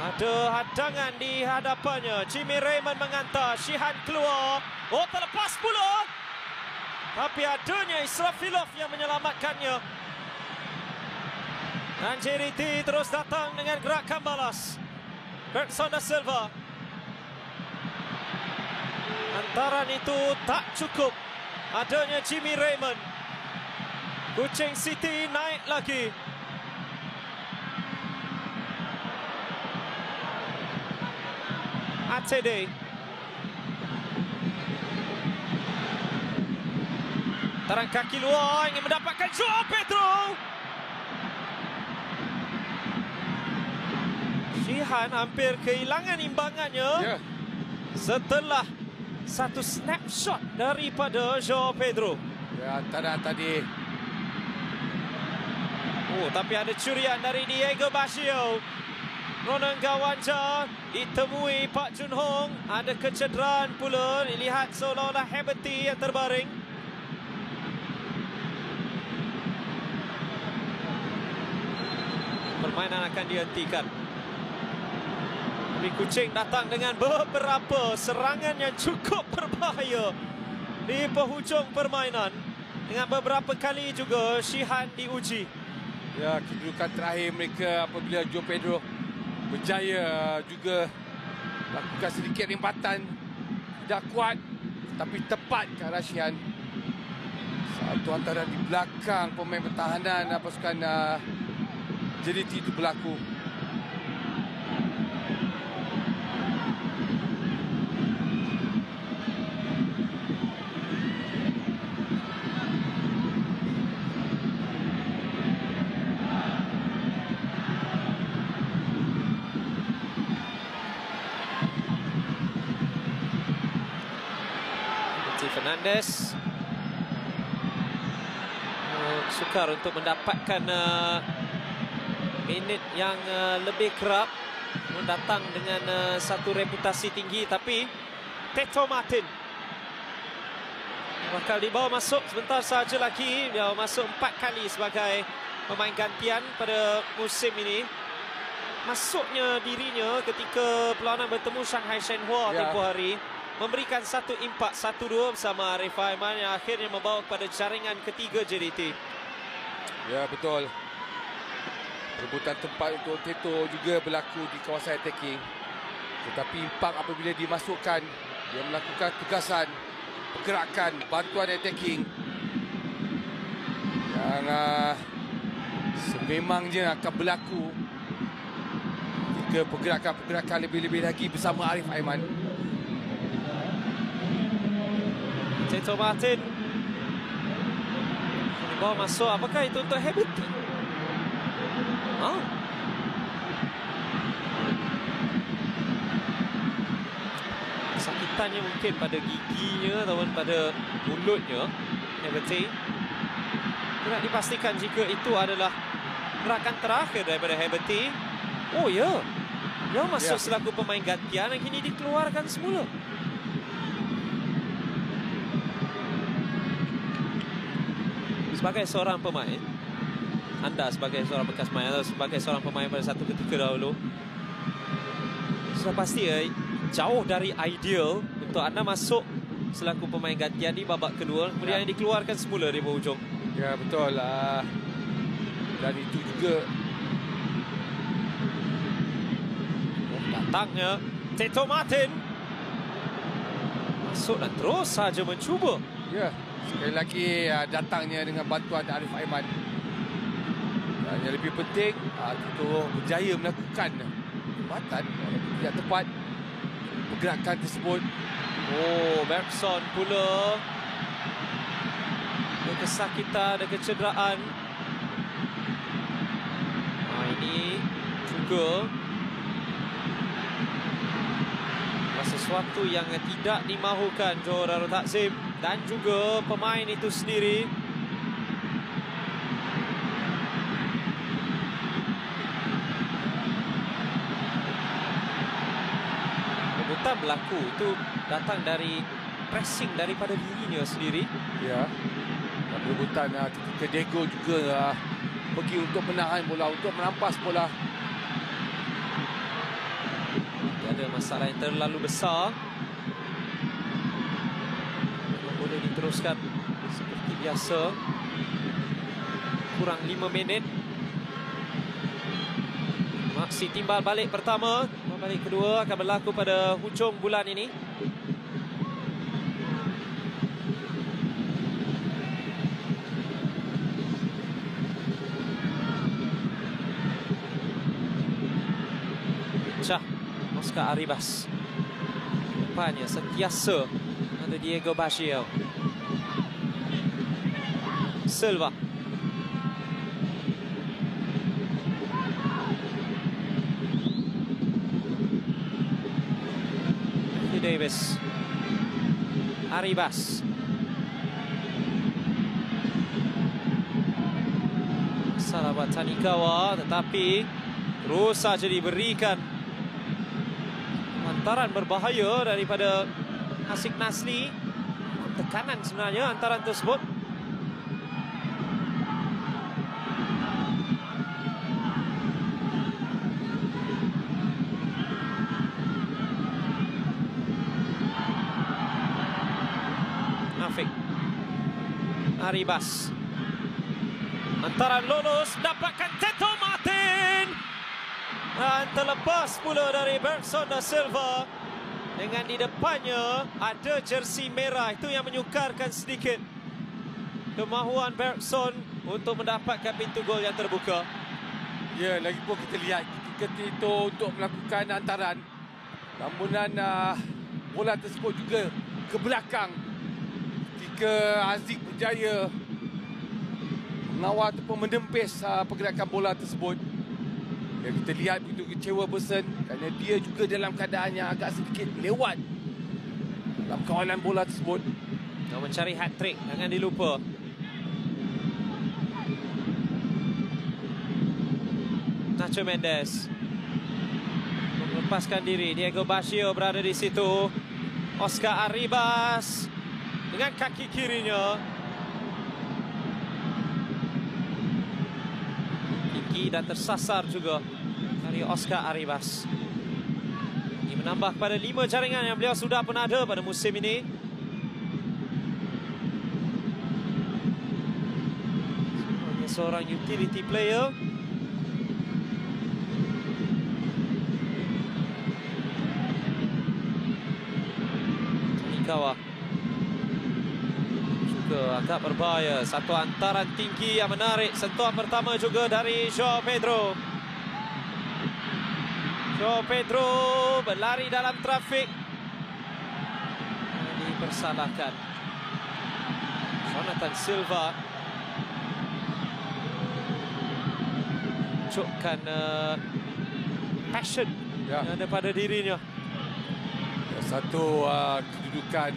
Ada hadangan di hadapannya. Jimmy Raymond mengantar. Shihan keluar. Terlepas pula. Tapi adanya Israfilov yang menyelamatkannya. Dan JDT terus datang dengan gerakan balas. Bergson da Silva. Hantaran itu tak cukup. Adanya Jimmy Raymond. Kuching City naik lagi. ATD. Tarang kaki luar ingin mendapatkan Joao Pedro. Shihan hampir kehilangan imbangannya setelah satu snapshot daripada Joao Pedro. Ya, antara tadi. Oh, tapi ada curian dari Diego Basio. Ronan Gawanja ditemui Pak Jun Hong. Ada kecederaan pula. Dilihat seolah-olah Haverty yang terbaring. Permainan akan dihentikan. Tapi Kuching datang dengan beberapa serangan yang cukup berbahaya di penghujung permainan. Dengan beberapa kali juga Shihan diuji. Ya, kedudukan terakhir mereka apabila Joao Pedro berjaya juga lakukan sedikit rimbatan. Tidak kuat tapi tepat ke arah Shihan. Satu antara di belakang pemain pertahanan pasukan JDT itu berlaku. Fernandes sukar untuk mendapatkan minit yang lebih kerap, datang dengan satu reputasi tinggi, tapi Teto Martin bakal dibawa masuk sebentar saja lagi. Dia masuk 4 kali sebagai pemain gantian pada musim ini. Masuknya dirinya ketika perlawanan bertemu Shanghai Shenhua tempoh hari memberikan satu impak 1-2 bersama Arif Aiman yang akhirnya membawa kepada jaringan ketiga JDT. Ya, betul. Rebutan tempat untuk Teto juga berlaku di kawasan attacking. Tetapi impak apabila dimasukkan, dia melakukan tugasan, pergerakan, bantuan attacking yang sememangnya akan berlaku jika pergerakan-pergerakan lebih-lebih lagi bersama Arif Aiman. Teto Martin dibawa masuk. Apakah itu untuk Haverty? Kesakitannya mungkin pada giginya ataupun pada mulutnya Haverty. Tidak dipastikan jika itu adalah gerakan terakhir daripada Haverty. Oh ya, dia masuk selaku pemain gantian yang kini dikeluarkan semula. Sebagai seorang pemain, anda sebagai seorang bekas pemain atau sebagai seorang pemain pada satu ketika dahulu, sudah pasti jauh dari ideal untuk anda masuk selaku pemain gantian di babak kedua, kemudian dikeluarkan semula di penghujung. Ya, betul. Dan itu juga datangnya Teto Martin masuk dan terus saja mencuba. Ya, sekali lagi datangnya dengan bantuan Arif Aiman. Dan yang lebih penting, Teto berjaya melakukan jambatan tidak tepat pergerakan tersebut. Oh, Bergson pula ada kesakitan, ada kecederaan. Ini juga sesuatu yang tidak dimahukan Johor Darul Takzim dan juga pemain itu sendiri. Rebutan berlaku itu datang dari pressing daripada dirinya sendiri. Ya, dan rebutan ketika Diego juga pergi untuk menahan bola, untuk merampas bola. Ada masalah yang terlalu besar. Boleh diteruskan seperti biasa. Kurang 5 minit. Maksi timbal balik pertama Balik kedua akan berlaku pada hujung bulan ini. Oscar Arribas. Depannya sentiasa ada Diego Bashir. Silva. Davis. Arribas. Salah buat Tanikawa, tetapi terus saja diberikan hantaran berbahaya daripada Asik Nasli. Tekanan sebenarnya hantaran tersebut. Nafik. Arribas. Hantaran lolos, dapatkan Teto Martin. Dan terlepas pula dari Bergson da Silva. Dengan di depannya ada jersey merah. Itu yang menyukarkan sedikit kemahuan Bergson untuk mendapatkan pintu gol yang terbuka. Ya, lagipun kita lihat ketika itu untuk melakukan hantaran. Namunan bola tersebut juga ke belakang. Ketika Aziz berjaya mengawal ataupun menempis pergerakan bola tersebut. Ya, kita lihat begitu kecewa Bergson kerana dia juga dalam keadaan yang agak sedikit lewat dalam kawalan bola tersebut. Nak mencari hat-trick, jangan dilupa. Nacho Mendes melepaskan diri. Diego Bashir berada di situ. Oscar Arribas dengan kaki kirinya. Tinggi dan tersasar juga dari Oscar Arribas. Ini menambah kepada 5 jaringan yang beliau sudah pernah ada pada musim ini. Hanya seorang utility player. Tanikawa juga agak berbahaya. Satu hantaran tinggi yang menarik. Sentuhan pertama juga dari João Pedro. João Pedro berlari dalam trafik. Dipersalahkan. Jonathan Silva tunjukkan passion yang ada pada dirinya. Satu kedudukan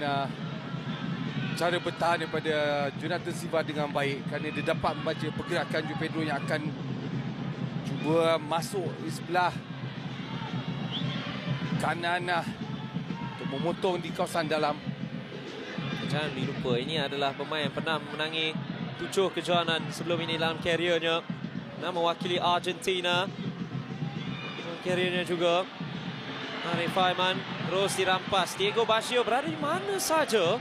cara bertahan daripada Jonathan Silva dengan baik kerana dia dapat membaca pergerakan João Pedro yang akan cuba masuk di sebelah kanan untuk memotong di kawasan dalam. Jangan dilupa, ini adalah pemain yang pernah memenangi 7 kejohanan sebelum ini dalam kariernya. Pernah mewakili Argentina dalam kariernya juga. Arif Aiman terus dirampas. Diego Bashir berada di mana saja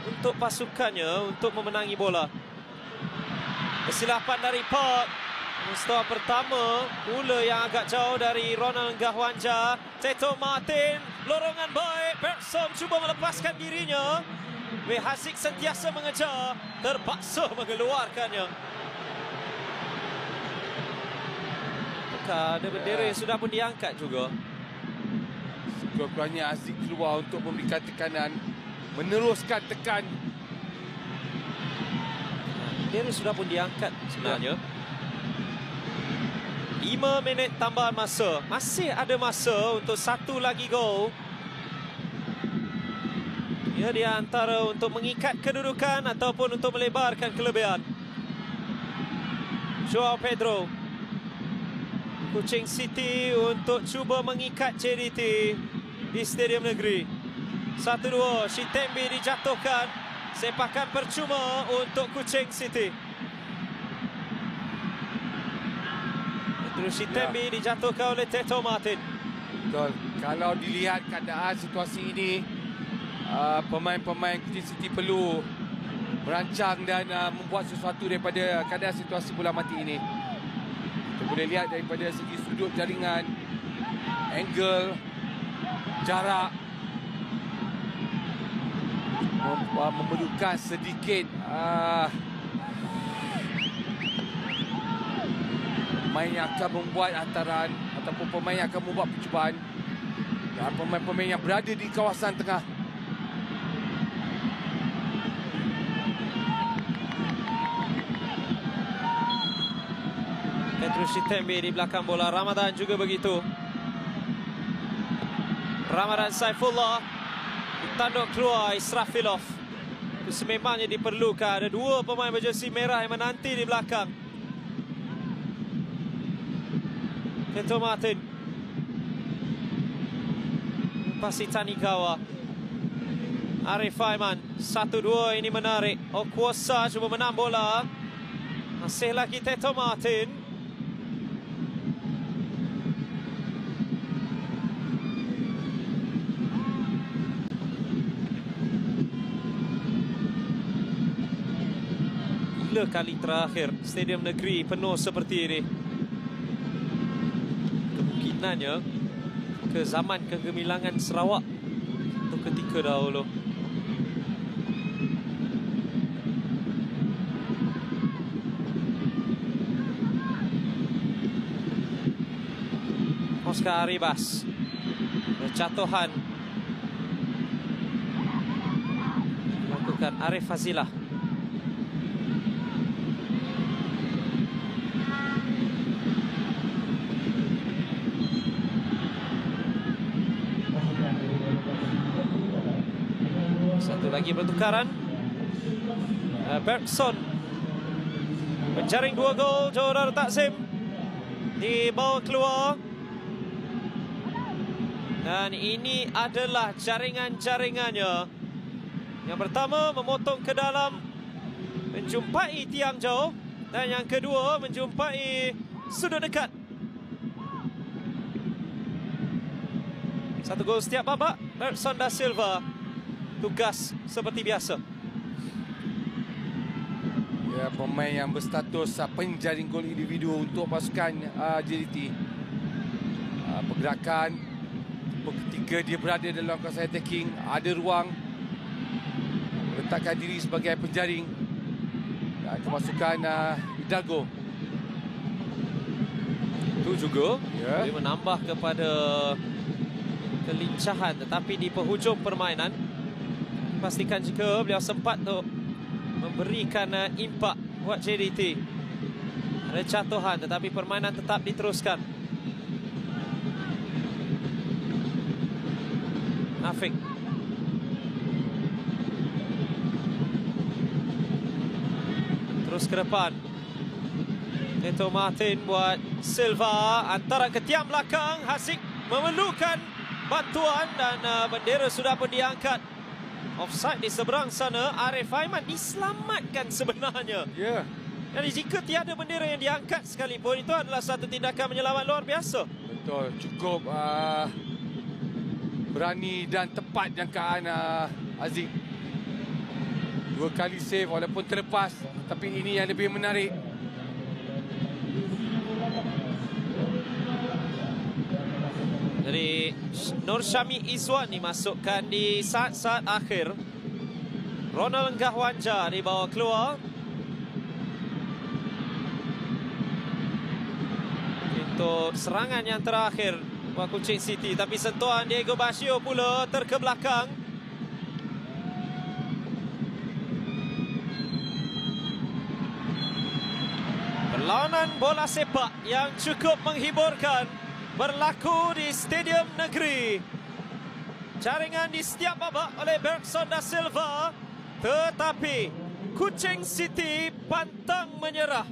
untuk pasukannya untuk memenangi bola. Kesilapan dari Park. Mustawa pertama, bola yang agak jauh dari Ronald Gahwanja. Teto Martin, lorongan baik. Bergson cuba melepaskan dirinya. Haziq sentiasa mengejar, terpaksa mengeluarkannya. Ada bendera yang sudah pun diangkat juga. Sekurang-kurangnya Aziz keluar untuk memberikan tekanan, meneruskan tekan. Bendera sudah pun diangkat sebenarnya. 5 minit tambahan masa. Masih ada masa untuk satu lagi gol. Ia di antara untuk mengikat kedudukan ataupun untuk melebarkan kelebihan. João Pedro. Kuching City untuk cuba mengikat JDT di Stadium Negeri. 1-2, Shitembi dijatuhkan. Sepakan percuma untuk Kuching City. Terus Shitembi dijatuhkan oleh Teto Martin. Betul. Kalau dilihat keadaan situasi ini, pemain-pemain Kuching City perlu merancang dan membuat sesuatu daripada keadaan situasi bola mati ini. Kita boleh lihat daripada segi sudut jaringan angle, jarak memerlukan sedikit pemain yang akan membuat hantaran ataupun pemain yang akan membuat percubaan, dan pemain-pemain yang berada di kawasan tengah. Petrus Shitembe di belakang bola. Ramadan juga begitu. Ramadan Saifullah ditanduk keluar Israfilov. Itu sememangnya diperlukan. Ada dua pemain berjersey merah yang menanti di belakang. Teto Martin. Pasi Tanigawa. Arif Aiman. 1-2 ini menarik. Okuosa cuba menang bola. Masih lagi Teto Martin. Bila kali terakhir Stadium Negeri penuh seperti ini? Kemungkinannya ke zaman kegemilangan Sarawak atau ketika dahulu. Oscar Arribas. Berjatuhan dilakukan Arif Fazilah. Satu lagi pertukaran. Bergson menjaring 2 gol. Johor Taksim dibawa keluar. Dan ini adalah jaringan-jaringannya. Yang pertama memotong ke dalam, menjumpai tiang jauh. Dan yang kedua menjumpai sudut dekat. 1 gol setiap babak. Bergson da Silva. Tugas seperti biasa. Ya, pemain yang berstatus penjaring gol individu untuk pasukan JDT. Pergerakan ketika dia berada dalam kawasan attacking, ada ruang letakkan diri sebagai penjaring. Dan kemasukan Hidalgo Itu juga dia menambah kepada kelincahan, tetapi di penghujung permainan pastikan jika beliau sempat untuk memberikan impak buat JDT. Ada jatuhan tetapi permainan tetap diteruskan. Nafik. Terus ke depan. Teto Martin buat Silva. Antara ke tiang belakang. Hasik memerlukan bantuan dan bendera sudah pun diangkat. Offside di seberang sana. Arif Aiman diselamatkan sebenarnya. Ya. Dan jika tiada bendera yang diangkat sekalipun, itu adalah satu tindakan menyelamat luar biasa. Betul. Cukup berani dan tepat jangkaan Aziz. 2 kali save walaupun terlepas. Tapi ini yang lebih menarik. Jadi Nur Syami Izwan dimasukkan di saat-saat akhir. Ronald Gahwanja dibawa keluar. Untuk serangan yang terakhir buat Kuching City. Tapi sentuhan Diego Basio pula terkebelakang. Perlawanan bola sepak yang cukup menghiburkan berlaku di Stadium Negeri. Jaringan di setiap babak oleh Bergson da Silva. Tetapi Kuching City pantang menyerah.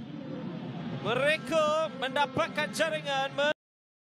Mereka mendapatkan jaringan.